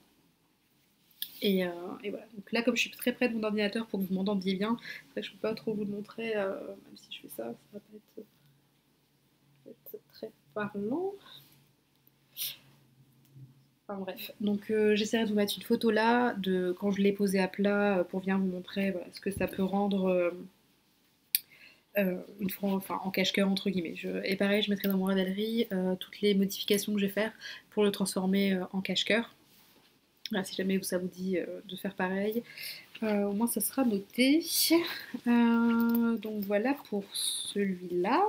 Speaker 1: Et voilà, donc là comme je suis très près de mon ordinateur pour que vous m'entendiez bien, je ne peux pas trop vous le montrer, même si je fais ça, ça va pas être très parlant. Enfin bref, donc j'essaierai de vous mettre une photo là de quand je l'ai posé à plat pour bien vous montrer voilà, ce que ça peut rendre une fois, enfin, en cache-cœur entre guillemets. Et pareil, je mettrai dans mon ravelry toutes les modifications que je vais faire pour le transformer en cache-cœur. Voilà, si jamais ça vous dit de faire pareil. Au moins ça sera noté. Donc voilà pour celui-là.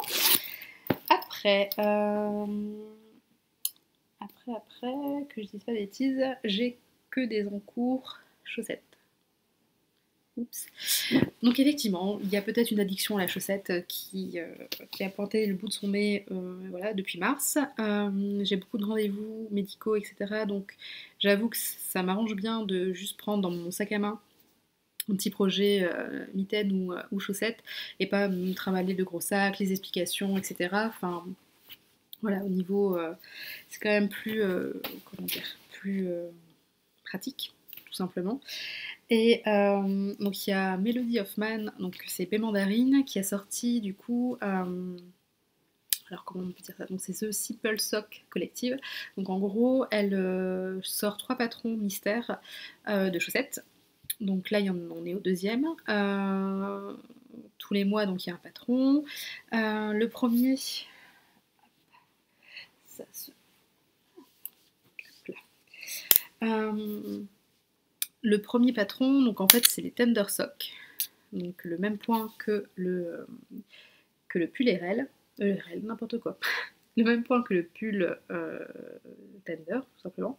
Speaker 1: Après, que je dise pas de bêtises, j'ai que des encours chaussettes. Oups. Donc effectivement, il y a peut-être une addiction à la chaussette qui a pointé le bout de son nez voilà, depuis mars. J'ai beaucoup de rendez-vous médicaux, etc. Donc j'avoue que ça m'arrange bien de juste prendre dans mon sac à main un petit projet mitaine ou chaussettes, et pas me travailler de gros sacs, les explications, etc. Enfin, voilà, au niveau, c'est quand même plus, comment dire, plus pratique, tout simplement. Et donc il y a Melody Hoffman, donc c'est Paix Mandarine, qui a sorti du coup, alors comment on peut dire ça, donc c'est The Simple Sock Collective. Donc en gros, elle sort 3 patrons mystères de chaussettes. Donc là, on est au deuxième. Tous les mois, donc il y a un patron. Le premier, ça se... le premier patron, donc en fait, c'est les Tender Socks. Donc le même point que le pull RL. RL, n'importe quoi. Le même point que le pull Tender, tout simplement.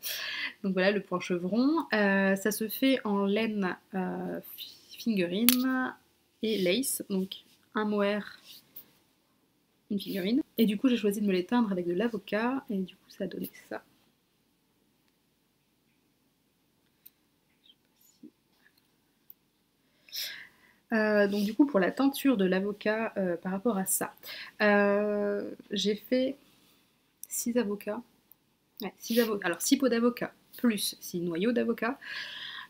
Speaker 1: Donc voilà, le point chevron. Ça se fait en laine figurine. et lace, donc un mohair, une figurine. Et du coup j'ai choisi de me les teindre avec de l'avocat et du coup ça a donné ça. Donc du coup pour la teinture de l'avocat par rapport à ça, j'ai fait 6 avocats. Ouais, 6 avocats. Alors 6 pots d'avocat plus 6 noyaux d'avocat.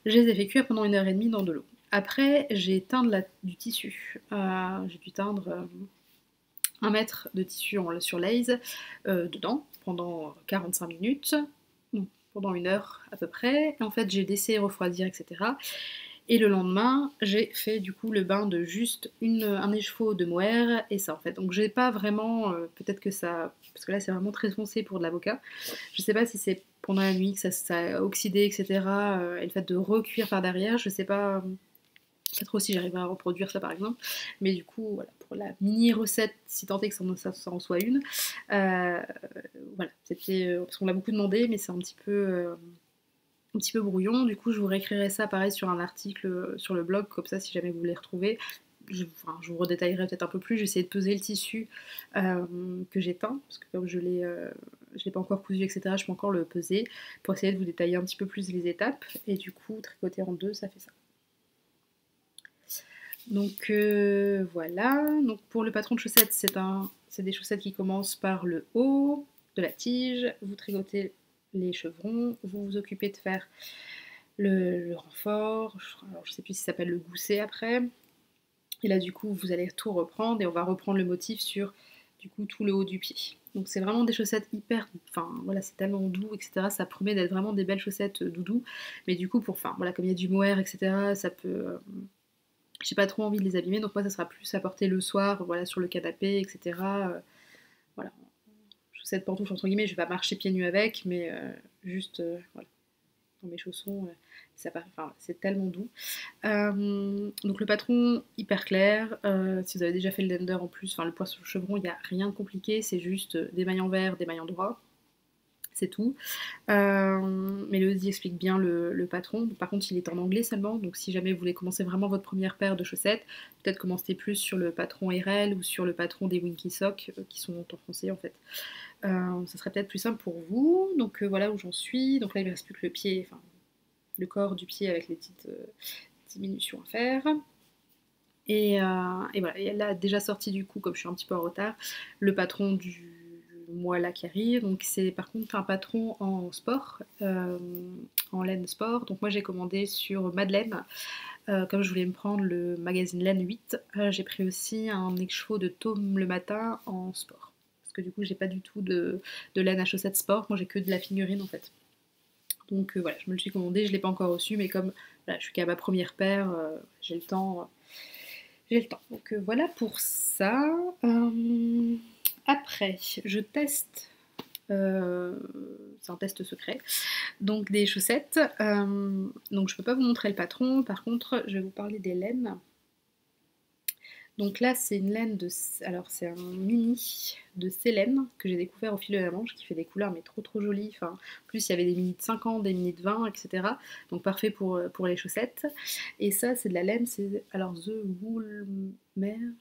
Speaker 1: Je les ai fait cuire pendant 1h30 dans de l'eau. Après, j'ai teint du tissu. J'ai dû teindre 1 mètre de tissu sur l'aise dedans pendant 45 minutes. Donc, pendant 1 heure à peu près. Et en fait, j'ai laissé refroidir, etc. Et le lendemain, j'ai fait du coup le bain de juste un écheveau de mohair et ça en fait. Donc j'ai pas vraiment, peut-être que ça, parce que là c'est vraiment très foncé pour de l'avocat. Je sais pas si c'est pendant la nuit que ça a oxydé, etc. Et le fait de recuire par derrière, je sais pas, pas trop si j'arrive à reproduire ça par exemple. Mais du coup, voilà, pour la mini recette, si tant est que ça en soit une, voilà, c'était, parce qu'on l'a beaucoup demandé, mais c'est un petit peu brouillon. Du coup, je vous réécrirai ça pareil sur un article sur le blog, comme ça, si jamais vous voulez retrouver. Je vous redétaillerai peut-être un peu plus. J'ai essayé de peser le tissu que j'ai teint, parce que comme je l'ai pas encore cousu, etc., je peux encore le peser pour essayer de vous détailler un petit peu plus les étapes. Et du coup, tricoter en deux, ça fait ça. Donc voilà. Donc pour le patron de chaussettes, c'est des chaussettes qui commencent par le haut de la tige. Vous tricotez les chevrons, vous vous occupez de faire le renfort, alors je sais plus si ça s'appelle le gousset après. Et là du coup vous allez tout reprendre et on va reprendre le motif sur du coup tout le haut du pied. Donc c'est vraiment des chaussettes hyper, enfin voilà c'est tellement doux etc. Ça promet d'être vraiment des belles chaussettes doudou. Mais du coup enfin voilà comme il y a du mohair etc. Ça peut, j'ai pas trop envie de les abîmer donc moi ça sera plus à porter le soir voilà sur le canapé etc. Voilà chaussettes pantoufles entre guillemets je vais pas marcher pieds nus avec mais juste voilà dans mes chaussons, enfin, c'est tellement doux. Donc le patron hyper clair, si vous avez déjà fait le lender en plus, enfin le poisson chevron, il n'y a rien de compliqué, c'est juste des maillons verts, des maillons droits, c'est tout. Mais le Ozzy explique bien le patron. Par contre, il est en anglais seulement, donc si jamais vous voulez commencer vraiment votre première paire de chaussettes, peut-être commencer plus sur le patron RL ou sur le patron des Winky Socks qui sont en français en fait. Ça serait peut-être plus simple pour vous. Donc voilà où j'en suis. Donc là, il ne me reste plus que le pied, enfin le corps du pied avec les petites diminutions à faire. Et voilà, et elle a déjà sorti du coup, comme je suis un petit peu en retard, le patron du mois là qui arrive. Donc c'est par contre un patron en sport, en laine sport. Donc moi j'ai commandé sur Madeleine. Comme je voulais me prendre le magazine Laine 8, j'ai pris aussi un écheveau de taume le matin en sport. Parce que du coup j'ai pas du tout de laine à chaussettes sport, moi j'ai que de la figurine en fait. Donc voilà, je me le suis commandé, je ne l'ai pas encore reçu, mais comme voilà, je suis qu'à ma première paire, j'ai le temps. J'ai le temps. Donc voilà pour ça. Après, je teste. C'est un test secret. Donc des chaussettes. Donc je ne peux pas vous montrer le patron. Par contre, je vais vous parler des laines. Donc là, c'est une laine de... Alors, c'est un mini de Célène que j'ai découvert au fil de la Manche, qui fait des couleurs mais trop trop jolies. Enfin, en plus, il y avait des mini de 50, des mini de 20, etc. Donc parfait pour les chaussettes. Et ça, c'est de la laine, c'est... Alors, The Woolmerrell.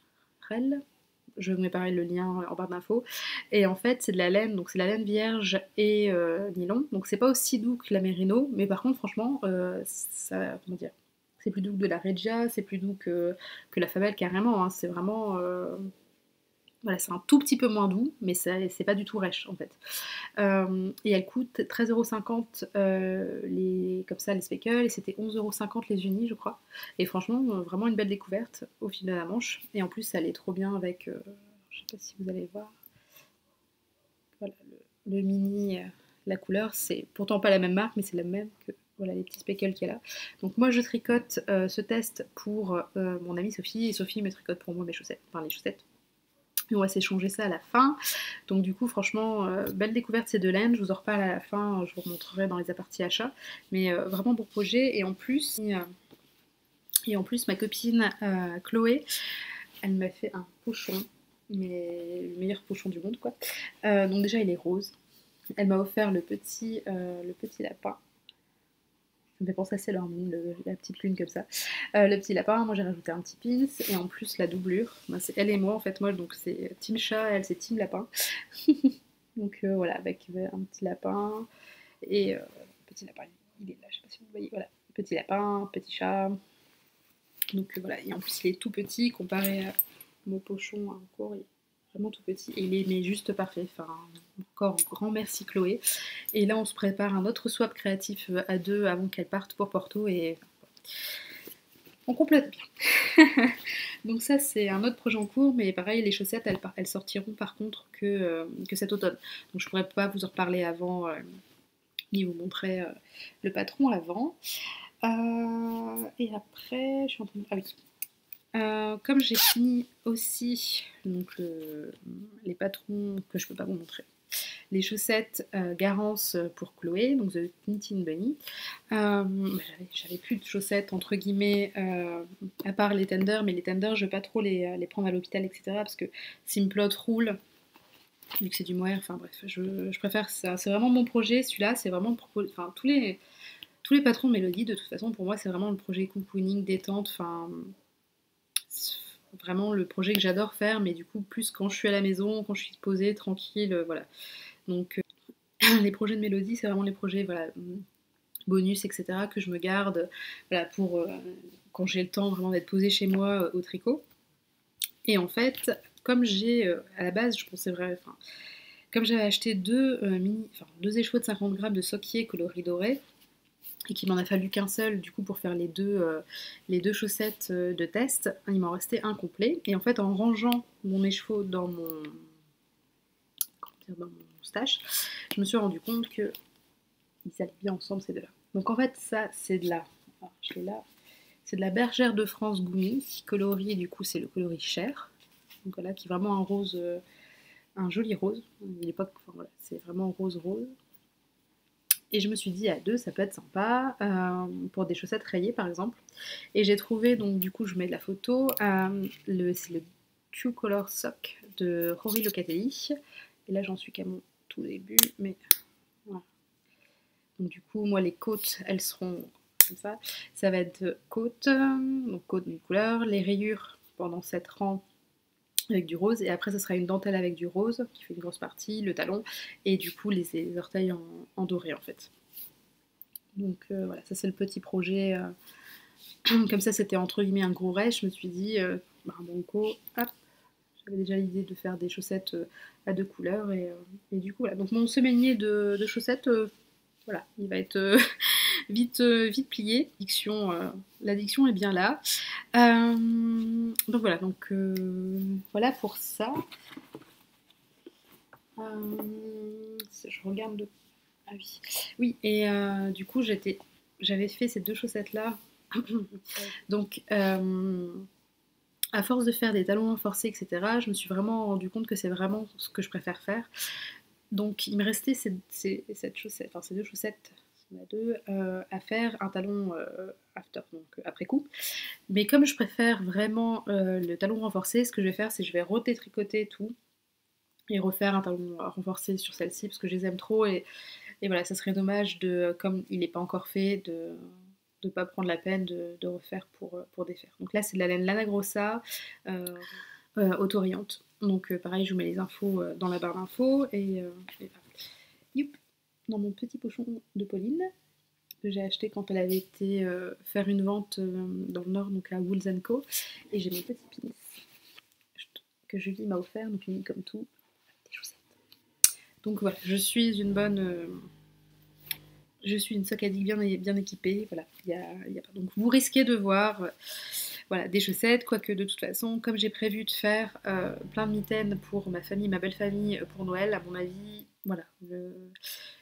Speaker 1: Je vous mets pareil le lien en barre d'infos. Et en fait, c'est de la laine, donc c'est de la laine vierge et nylon. Donc c'est pas aussi doux que la mérino, mais par contre, franchement, ça... Comment dire, c'est plus doux que de la Regia, c'est plus doux que la Fabelle carrément, hein. C'est vraiment... voilà, c'est un tout petit peu moins doux, mais c'est pas du tout rêche en fait. Et elle coûte 13,50€ comme ça les speckles, et c'était 11,50€ les unis je crois. Et franchement, vraiment une belle découverte au fil de la Manche. Et en plus, ça allait trop bien avec... je sais pas si vous allez voir. Voilà, le mini, la couleur, c'est pourtant pas la même marque, mais c'est la même que voilà, les petits speckles qu'il y a là. Donc moi je tricote ce test pour mon amie Sophie, et Sophie me tricote pour moi mes chaussettes, enfin les chaussettes. Et on va s'échanger ça à la fin. Donc du coup franchement, belle découverte ces deux laines, je vous en reparle à la fin, je vous remontrerai dans les apartés achats. Mais vraiment bon projet, et en plus ma copine Chloé, elle m'a fait un pochon, mais le meilleur pochon du monde quoi. Donc déjà il est rose. Elle m'a offert le petit lapin. me fait penser à Sailor Moon, la petite lune comme ça. Le petit lapin, moi j'ai rajouté un petit pins, et en plus la doublure, ben, c'est elle et moi en fait, moi donc c'est team chat, elle c'est team lapin. Donc voilà, avec un petit lapin, et petit lapin, il est là, je sais pas si vous voyez, voilà, petit lapin, petit chat. Donc voilà, et en plus il est tout petit comparé à mon pochon encore, il est vraiment tout petit, et il est mais juste parfait, enfin encore grand merci Chloé. Et là on se prépare un autre swap créatif à deux avant qu'elle parte pour Porto, et on complète bien. Donc ça c'est un autre projet en cours, mais pareil les chaussettes elles sortiront par contre que cet automne. Donc je pourrais pas vous en reparler avant, ni vous montrer le patron avant. Et après, je suis en train de... Ah oui. Comme j'ai fini aussi donc, les patrons que je peux pas vous montrer, les chaussettes Garance pour Chloé, donc The Knitting Bunny. J'avais plus de chaussettes entre guillemets, à part les tenders, mais les tenders je veux pas trop les prendre à l'hôpital, etc. parce que Simplot roule, vu que c'est du mohair, enfin bref, je préfère ça. C'est vraiment mon projet, celui-là, c'est vraiment enfin tous les patrons de Mélodie, de toute façon, pour moi, c'est vraiment le projet cocooning, détente, enfin vraiment le projet que j'adore faire, mais du coup plus quand je suis à la maison, quand je suis posée, tranquille, voilà. Donc les projets de Mélodie, c'est vraiment les projets, voilà, bonus, etc., que je me garde, voilà, pour quand j'ai le temps vraiment d'être posée chez moi au tricot. Et en fait, comme j'ai, à la base, je pensais vrai, enfin, comme j'avais acheté deux échauds de 50 grammes de Soquier coloris doré, et qu'il m'en a fallu qu'un seul du coup pour faire les deux chaussettes de test, il m'en restait un complet. Et en fait en rangeant mon écheveau dans mon stash, je me suis rendu compte que ils allaient bien ensemble ces deux-là. Donc en fait ça c'est de la, alors, je l'ai là, c'est de la Bergère de France Goumy coloris, du coup c'est le coloris Cher. Donc voilà, qui est vraiment un rose, un joli rose. Il est pas, enfin, voilà, c'est vraiment rose rose. Et je me suis dit à deux ça peut être sympa pour des chaussettes rayées par exemple. Et j'ai trouvé, donc du coup je mets de la photo, c'est le True Color Sock de Rory Locatelli. Et là j'en suis qu'à mon tout début, mais voilà. Donc du coup moi les côtes elles seront comme ça. Ça va être côte, donc côte d'une couleur, les rayures pendant 7 rangs avec du rose, et après ça sera une dentelle avec du rose qui fait une grosse partie, le talon, et du coup les orteils en doré en fait. Donc voilà, ça c'est le petit projet. Comme ça c'était entre guillemets un gros rêve, je me suis dit, banco, hop, j'avais déjà l'idée de faire des chaussettes à deux couleurs, et du coup voilà. Donc mon semainier de chaussettes, voilà, il va être vite plié. L'addiction est bien là. Donc voilà, voilà pour ça. Je regarde de... Ah oui. Oui, et du coup j'avais fait ces deux chaussettes là. Donc à force de faire des talons renforcés, etc., je me suis vraiment rendu compte que c'est vraiment ce que je préfère faire. Donc il me restait ces deux chaussettes, à faire un talon after, donc après coup. Mais comme je préfère vraiment le talon renforcé, ce que je vais faire, c'est que je vais retétricoter tout et refaire un talon renforcé sur celle-ci parce que je les aime trop, et voilà, ça serait dommage comme il n'est pas encore fait, de ne pas prendre la peine de refaire pour défaire. Donc là c'est de la laine Lana Grossa, autoriante. Donc pareil, je vous mets les infos dans la barre d'infos, et youp, dans mon petit pochon de Pauline que j'ai acheté quand elle avait été faire une vente dans le Nord, donc à Wools & Co. Et j'ai mes petits pins que Julie m'a offert, donc mini comme tout, des chaussettes. Donc voilà, je suis une socadique bien équipée, voilà. Donc vous risquez de voir voilà, des chaussettes, quoique de toute façon, comme j'ai prévu de faire plein de mitaines pour ma famille, ma belle famille, pour Noël, à mon avis, voilà,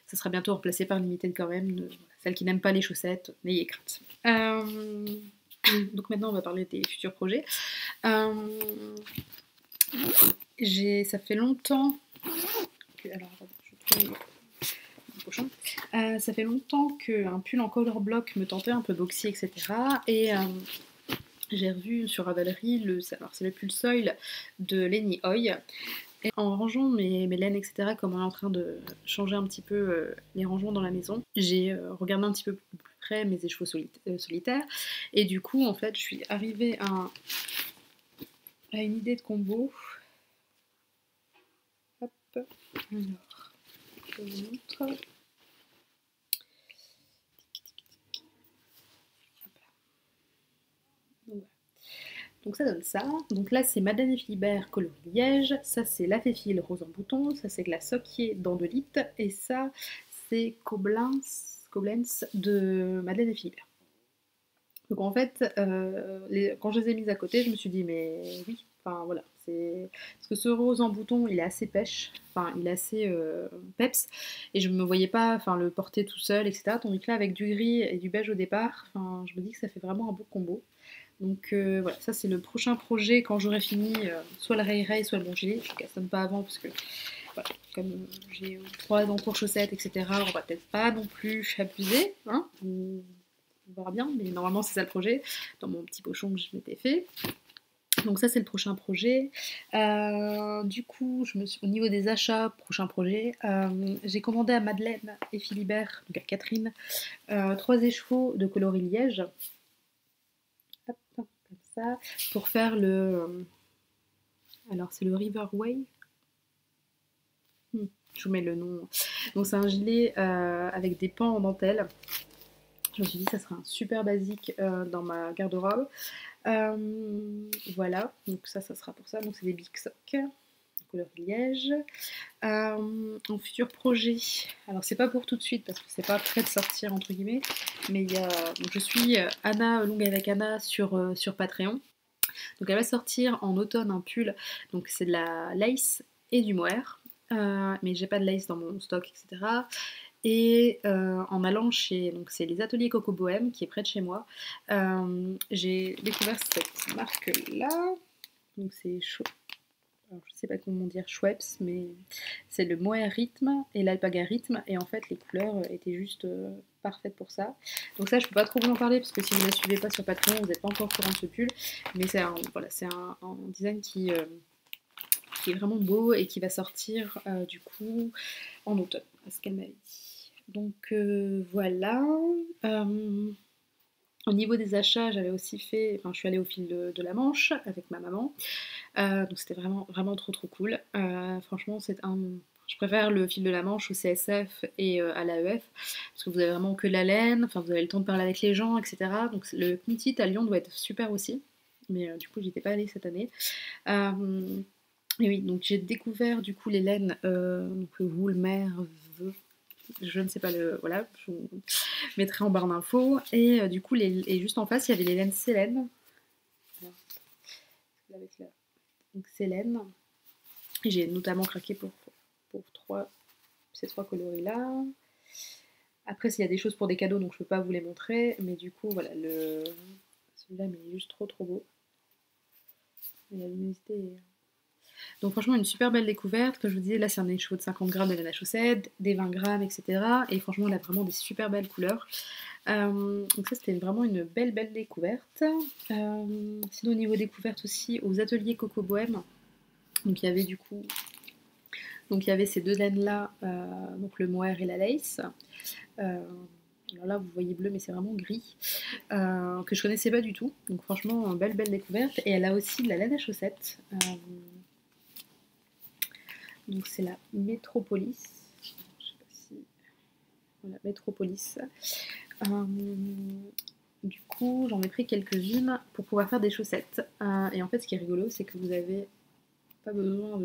Speaker 1: ça sera bientôt remplacé par une mitaine quand même. Voilà, celles qui n'aiment pas les chaussettes, n'ayez crainte. Donc maintenant on va parler des futurs projets. Ça fait longtemps que... Alors, je trouve mon pochon. Ça fait longtemps qu'un pull en color block me tentait, un peu boxy, etc. Et j'ai revu sur Ravelry, alors c'est le pull Soil de Lenny Hoy. Et en rangeant mes laines, etc., comme on est en train de changer un petit peu les rangements dans la maison, j'ai regardé un petit peu plus après mes écheveaux solitaires. Et du coup, en fait, je suis arrivée à une idée de combo. Hop, alors, je vous montre. Donc ça donne ça. Donc là c'est Madeleine et Philibert coloris liège, ça c'est La Féfile rose en bouton, ça c'est Glace Soquier Dandelite, et ça c'est Koblenz de Madeleine et Philibert. Donc en fait, quand je les ai mises à côté, je me suis dit mais oui, enfin voilà, parce que ce rose en bouton il est assez pêche, enfin il est assez peps, et je me voyais pas le porter tout seul, etc. Tandis que là avec du gris et du beige au départ, je me dis que ça fait vraiment un beau combo. Donc voilà, ça c'est le prochain projet quand j'aurai fini soit le Ray Ray, soit le Bon Gilet. Je ne cassonne pas avant parce que voilà, comme j'ai 3 encours chaussettes, etc., on va peut-être pas non plus abuser, hein, on verra bien, mais normalement c'est ça le projet, dans mon petit pochon que je m'étais fait. Donc ça c'est le prochain projet. Du coup, au niveau des achats, prochain projet, j'ai commandé à Madeleine et Philibert, donc à Catherine, 3 écheveaux de coloris liège. Hop, comme ça, pour faire le... alors c'est le Riverway. Je vous mets le nom. Donc c'est un gilet avec des pans en dentelle. Je me suis dit ça serait un super basique dans ma garde-robe. Voilà, donc ça sera pour ça. Donc c'est des Big Sock, couleur liège. En futur projet, alors c'est pas pour tout de suite parce que c'est pas prêt de sortir entre guillemets, mais donc je suis Anna Longue avec Anna sur Patreon. Donc elle va sortir en automne un pull, donc c'est de la lace et du mohair, mais j'ai pas de lace dans mon stock, etc. Et en allant chez, donc c'est les ateliers Coco Bohème qui est près de chez moi, j'ai découvert cette marque là, donc c'est chaud. Alors, je sais pas comment dire Schweppes, mais c'est le mohair rythme et l'alpaga rythme, et en fait les couleurs étaient juste parfaites pour ça. Donc ça je peux pas trop vous en parler parce que si vous ne la suivez pas sur Patreon vous n'êtes pas encore au courant de ce pull, mais c'est un design qui est vraiment beau et qui va sortir du coup en automne, à ce qu'elle m'avait dit. Donc voilà. Au niveau des achats, j'avais aussi fait, je suis allée au fil de la Manche avec ma maman, donc c'était vraiment, vraiment trop trop cool. Franchement, je préfère le fil de la Manche au CSF et à l'AEF, parce que vous avez vraiment que la laine, vous avez le temps de parler avec les gens, etc. Donc le Knitit à Lyon doit être super aussi, mais du coup, j'y étais pas allée cette année. Et oui, donc j'ai découvert du coup les laines, donc wool, merve, je ne sais pas voilà, je vous mettrai en barre d'infos. Et du coup, et juste en face, il y avait les laines Célène. Donc Célène. Et j'ai notamment craqué pour ces 3 coloris là. Après, s'il y a des choses pour des cadeaux, donc je peux pas vous les montrer. Mais du coup, voilà, celui-là, mais il est juste trop trop beau. Et la luminosité est... Donc franchement une super belle découverte, comme je vous disais là c'est un écheveau de 50 grammes de laine à chaussette, des 20 grammes etc. Et franchement il a vraiment des super belles couleurs. Donc ça c'était vraiment une belle découverte. Sinon au niveau découverte aussi aux ateliers Coco Bohème, donc il y avait du coup il y avait ces 2 laines là, donc le mohair et la lace. Alors là vous voyez bleu mais c'est vraiment gris, que je connaissais pas du tout, donc franchement belle découverte. Et elle a aussi de la laine à chaussettes. Donc c'est la Métropolis. Je sais pas si... Voilà, Métropolis. Du coup, j'en ai pris quelques-unes pour pouvoir faire des chaussettes. Et en fait, ce qui est rigolo, c'est que vous n'avez pas besoin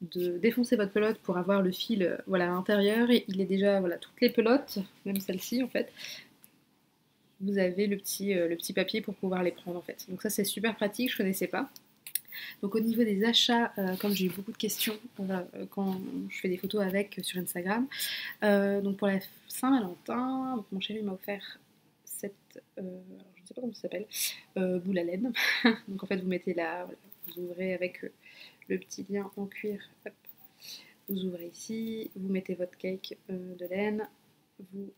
Speaker 1: de défoncer votre pelote pour avoir le fil à l'intérieur. Et il est déjà, toutes les pelotes, même celle-ci en fait, vous avez le petit papier pour pouvoir les prendre en fait. Donc ça, c'est super pratique, je connaissais pas. Donc au niveau des achats, comme j'ai eu beaucoup de questions quand je fais des photos avec sur Instagram, donc pour la Saint-Valentin, mon chéri m'a offert cette, je ne sais pas comment ça s'appelle, boule à laine. Donc en fait vous mettez vous ouvrez avec le petit lien en cuir, hop, vous ouvrez ici, vous mettez votre cake de laine, vous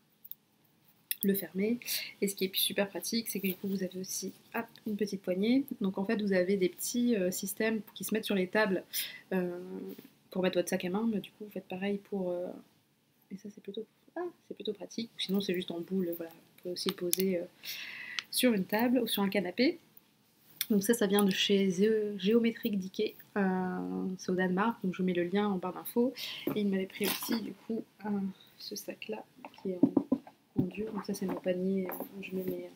Speaker 1: le fermer. Et ce qui est super pratique, c'est que du coup vous avez aussi une petite poignée. Donc en fait vous avez des petits systèmes qui se mettent sur les tables pour mettre votre sac à main, mais du coup vous faites pareil pour... et ça c'est plutôt c'est plutôt pratique. Sinon c'est juste en boule, voilà. Vous pouvez aussi le poser sur une table ou sur un canapé. Donc ça vient de chez Géométrique d'Ikea, c'est au Danemark, donc je vous mets le lien en barre d'infos. Et il m'avait pris aussi du coup ce sac là qui est en dur, donc ça c'est mon panier où je mets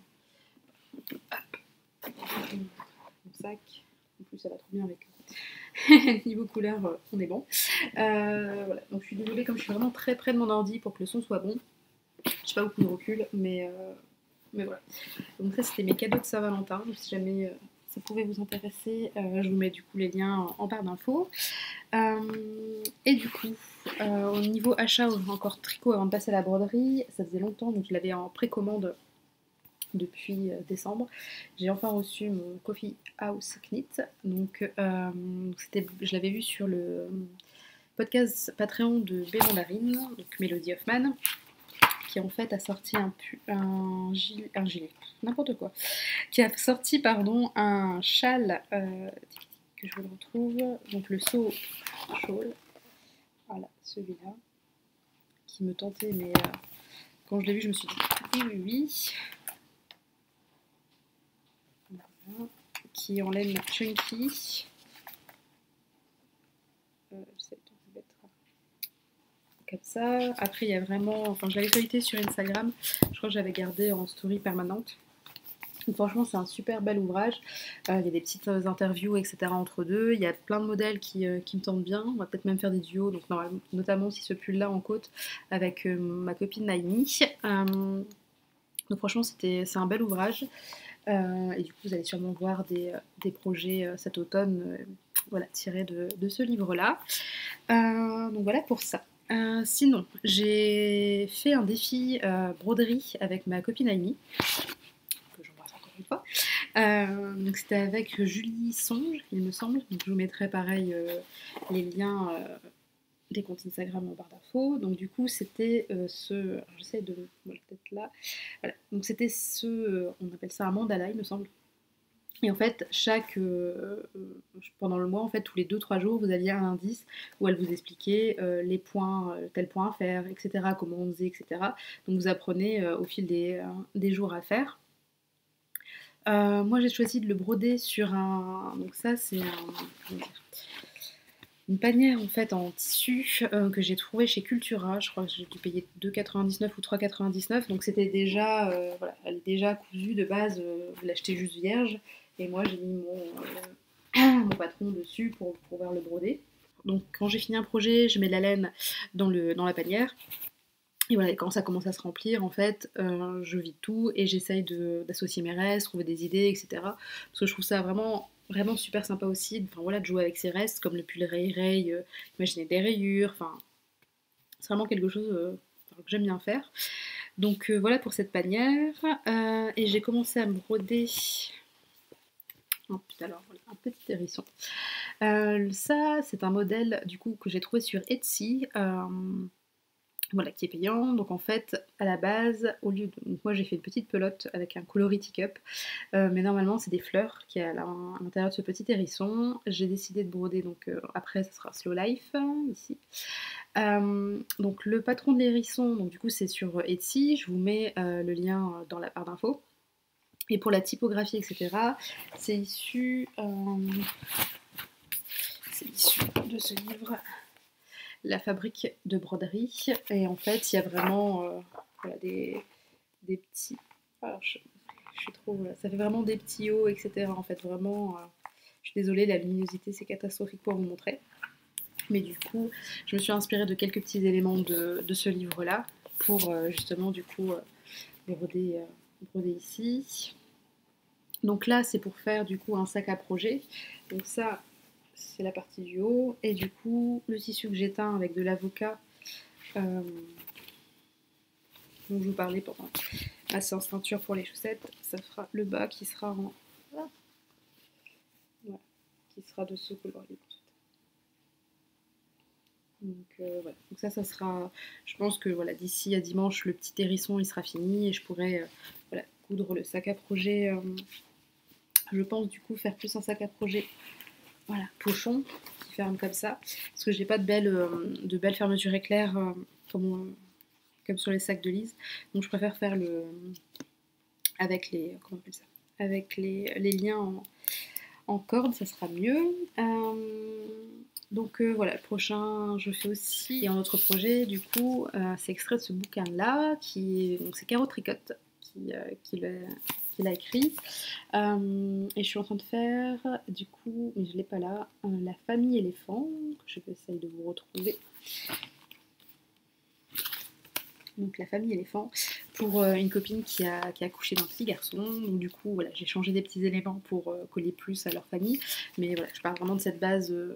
Speaker 1: mon sac. En plus ça va trop bien avec niveau couleur, on est bon. Voilà, donc je suis désolée comme je suis vraiment très près de mon ordi pour que le son soit bon. J'ai pas beaucoup de recul, mais voilà. Donc ça c'était mes cadeaux de Saint-Valentin, donc si jamais ça pouvait vous intéresser, je vous mets du coup les liens en barre d'infos. Et du coup, au niveau achat, encore tricot avant de passer à la broderie, ça faisait longtemps, donc je l'avais en précommande depuis décembre. J'ai enfin reçu mon Coffee House Knit, donc je l'avais vu sur le podcast Patreon de B. Mandarine, donc Melody Hoffman, qui en fait a sorti un gilet, n'importe quoi, qui a sorti un châle, que je vous le retrouve, donc le So Shawl, voilà, celui-là, qui me tentait, mais quand je l'ai vu, je me suis dit oui. Voilà. Qui est en laine chunky. Comme ça. Après, il y a vraiment, enfin, je l'avais feuilleté sur Instagram. Je crois que j'avais gardé en story permanente. Donc, franchement, c'est un super bel ouvrage. Il y a des petites interviews, etc. entre deux. Il y a plein de modèles qui me tentent bien. On va peut-être même faire des duos. Donc, notamment si ce pull-là en côte avec ma copine Naimi. Donc, franchement, c'est un bel ouvrage. Et du coup, vous allez sûrement voir des projets cet automne voilà, tirés de ce livre-là. Donc, voilà pour ça. Sinon, j'ai fait un défi broderie avec ma copine Amy, que j'embrasse encore une fois. Donc c'était avec Julie Songe, il me semble. Donc je vous mettrai pareil les liens des comptes Instagram en barre d'infos. Donc du coup c'était alors, j'essaie de voilà, peut-être là. Voilà. Donc c'était on appelle ça un mandala, il me semble. Et en fait, pendant le mois, en fait, tous les 2-3 jours, vous aviez un indice où elle vous expliquait les points, tel point à faire, etc., comment on faisait, etc. Donc vous apprenez au fil des jours à faire. Moi, j'ai choisi de le broder sur donc ça, c'est une panière en fait en tissu que j'ai trouvé chez Cultura. Je crois que j'ai dû payer 2,99 ou 3,99. Donc c'était déjà, voilà, elle est déjà cousue de base. Vous l'achetez juste vierge. Et moi, j'ai mis mon patron dessus pour pouvoir le broder. Donc quand j'ai fini un projet, je mets de la laine dans la panière. Et voilà, quand ça commence à se remplir, en fait, je vide tout et j'essaye d'associer mes restes, trouver des idées, etc. Parce que je trouve ça vraiment, vraiment super sympa aussi, enfin, voilà, de jouer avec ses restes, comme le pull Ray, imaginer des rayures, enfin, c'est vraiment quelque chose que j'aime bien faire. Donc voilà pour cette panière. Et j'ai commencé à me broder. Oh putain, alors voilà, un petit hérisson. Ça, c'est un modèle du coup que j'ai trouvé sur Etsy. Voilà, qui est payant. Donc en fait, à la base, donc moi j'ai fait une petite pelote avec un coloris cup, mais normalement c'est des fleurs qui est à l'intérieur de ce petit hérisson. J'ai décidé de broder, donc après ça sera Slow Life, ici. Donc le patron de l'hérisson, donc du coup c'est sur Etsy, je vous mets le lien dans la barre d'infos. Et pour la typographie, etc., c'est issu de ce livre, La fabrique de broderie. Et en fait, il y a vraiment voilà, des petits... Alors, je suis trop... Voilà, ça fait vraiment des petits hauts, etc. En fait, vraiment... je suis désolée, la luminosité, c'est catastrophique pour vous montrer. Mais du coup, je me suis inspirée de quelques petits éléments de ce livre-là pour justement, du coup, broder ici. Donc là, c'est pour faire, du coup, un sac à projet. Donc ça, c'est la partie du haut. Et du coup, le tissu que j'éteins avec de l'avocat, dont je vous parlais pendant ma séance peinture pour les chaussettes, ça fera le bas qui sera voilà, qui sera de ce coloris. Donc voilà, donc ça sera, je pense que voilà, d'ici à dimanche, le petit hérisson il sera fini et je pourrai voilà, coudre le sac à projet. Je pense du coup faire plus un sac à projet, voilà, pochon, qui ferme comme ça, parce que j'ai pas de belle fermeture éclair comme comme sur les sacs de Lise. Donc je préfère faire avec les, comment on appelle ça, avec les liens en corde, ça sera mieux. Donc voilà, le prochain, je fais aussi un autre projet, du coup, c'est extrait de ce bouquin-là, donc c'est Caro Tricotte qui l'a écrit. Et je suis en train de faire, du coup, mais je ne l'ai pas là, La famille éléphant, que je vais essayer de vous retrouver. Donc La famille éléphant, pour une copine qui a accouché d'un petit garçon. Donc du coup, voilà, j'ai changé des petits éléments pour coller plus à leur famille. Mais voilà, je parle vraiment de cette base-là.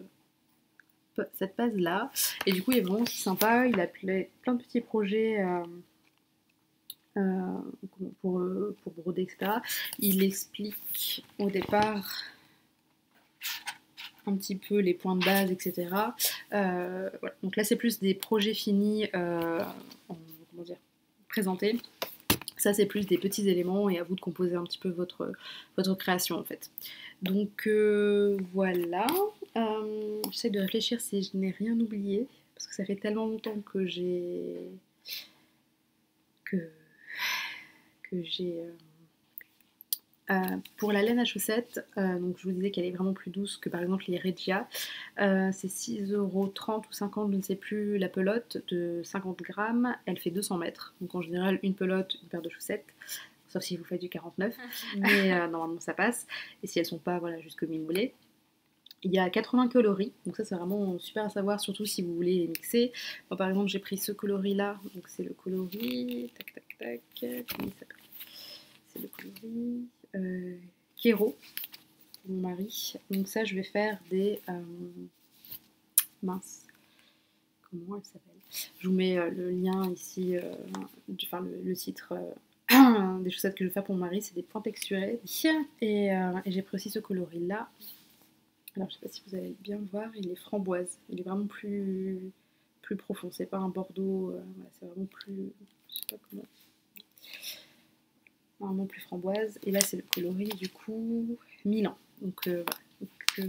Speaker 1: Et du coup, il est vraiment aussi sympa. Il a plein de petits projets pour broder, etc. Il explique au départ un petit peu les points de base, etc. Voilà. Donc là, c'est plus des projets finis, comment dire, présentés. Ça, c'est plus des petits éléments et à vous de composer un petit peu votre création, en fait. Donc voilà. J'essaie de réfléchir si je n'ai rien oublié, parce que ça fait tellement longtemps que j'ai pour la laine à chaussettes, donc je vous disais qu'elle est vraiment plus douce que par exemple les Regia. C'est 6,30€ ou 50€, je ne sais plus, la pelote de 50 grammes. Elle fait 200 mètres. Donc en général, une pelote, une paire de chaussettes. Sauf si vous faites du 49. Mais normalement, ça passe. Et si elles sont pas voilà, jusqu'au mi-mollet. Il y a 80 coloris, donc ça c'est vraiment super à savoir, surtout si vous voulez les mixer. Moi par exemple j'ai pris ce coloris là, donc c'est le coloris, tac tac tac, comment il s'appelle? C'est le coloris Kero, pour mon mari. Donc ça je vais faire des, mince, comment elle s'appelle? Je vous mets le lien ici, enfin le titre des chaussettes que je vais faire pour mon mari, c'est des points texturés. Et j'ai pris aussi ce coloris là. Alors je sais pas si vous allez bien le voir, il est framboise. Il est vraiment plus profond. C'est pas un bordeaux, voilà, c'est vraiment plus, je sais pas comment, vraiment plus framboise. Et là c'est le coloris du coup Milan. Donc voilà. Donc,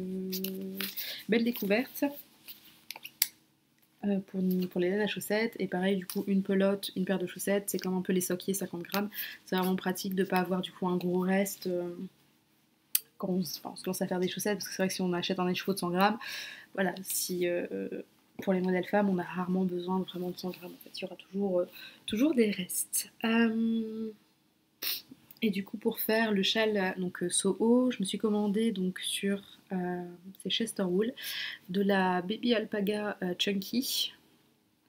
Speaker 1: belle découverte pour les laines à chaussettes. Et pareil du coup une pelote, une paire de chaussettes, c'est comme un peu les soquiers 50 grammes. C'est vraiment pratique de pas avoir du coup un gros reste. Quand on se lance à faire des chaussettes, parce que c'est vrai que si on achète un écheveau de 100 grammes, voilà, si pour les modèles femmes, on a rarement besoin vraiment de 100 grammes. En fait, il y aura toujours des restes. Et du coup, pour faire le châle donc Soho, je me suis commandé donc sur c'est Chester Wool de la Baby Alpaga Chunky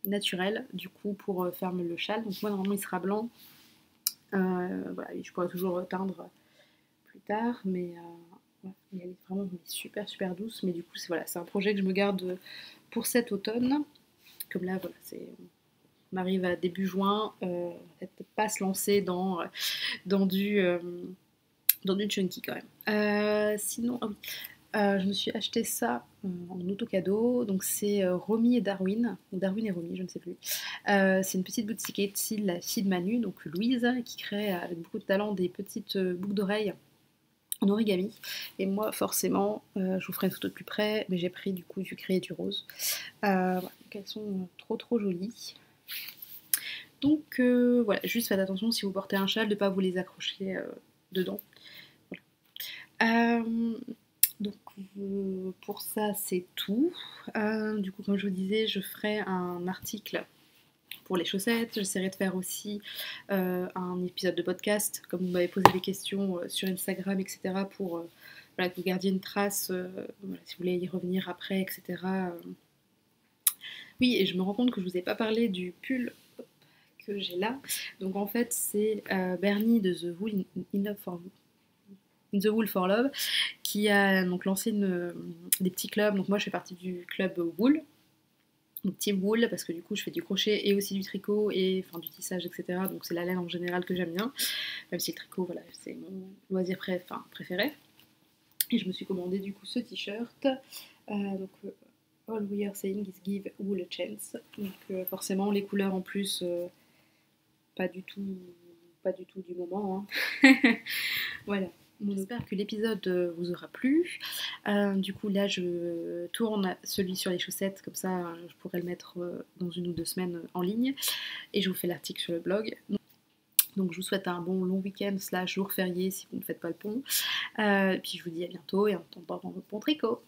Speaker 1: naturelle, du coup pour faire le châle. Donc moi normalement il sera blanc. Voilà, et je pourrais toujours teindre plus tard, mais ouais, elle est vraiment super super douce. Mais du coup c'est un projet que je me garde pour cet automne. Comme là voilà, on arrive à début juin, peut-être pas se lancer dans du chunky quand même. Sinon, ah oui, je me suis acheté ça en auto-cadeau. Donc c'est Romy et Darwin, ou Darwin et Romy, je ne sais plus. C'est une petite boutique style la fille de Manu, donc Louise, qui crée avec beaucoup de talent des petites boucles d'oreilles en origami. Et moi, forcément, je vous ferai une photo de plus près, mais j'ai pris du coup du gris et du rose. Voilà, donc elles sont trop trop jolies. Donc voilà, juste faites attention si vous portez un châle de ne pas vous les accrocher dedans. Voilà. Donc pour ça c'est tout. Du coup comme je vous disais, je ferai un article pour les chaussettes. J'essaierai de faire aussi un épisode de podcast, comme vous m'avez posé des questions sur Instagram, etc. pour voilà, que vous gardiez une trace, voilà, si vous voulez y revenir après, etc. Oui, et je me rends compte que je vous ai pas parlé du pull que j'ai là. Donc en fait c'est Bernie de The Wool In the Wool for Love, qui a donc lancé des petits clubs. Donc moi je fais partie du club Wool, donc Team Wool, parce que du coup je fais du crochet et aussi du tricot et enfin du tissage, etc. Donc c'est la laine en général que j'aime bien, même si le tricot voilà c'est mon loisir préféré. Et je me suis commandé du coup ce t-shirt. Donc All we are saying is give wool a chance. Donc forcément les couleurs en plus pas du tout du moment. Hein. Voilà. J'espère que l'épisode vous aura plu. Du coup là je tourne celui sur les chaussettes, comme ça je pourrais le mettre dans 1 ou 2 semaines en ligne. Et je vous fais l'article sur le blog. Donc je vous souhaite un bon long week-end / jour férié si vous ne faites pas le pont. Puis je vous dis à bientôt et en attendant bon tricot.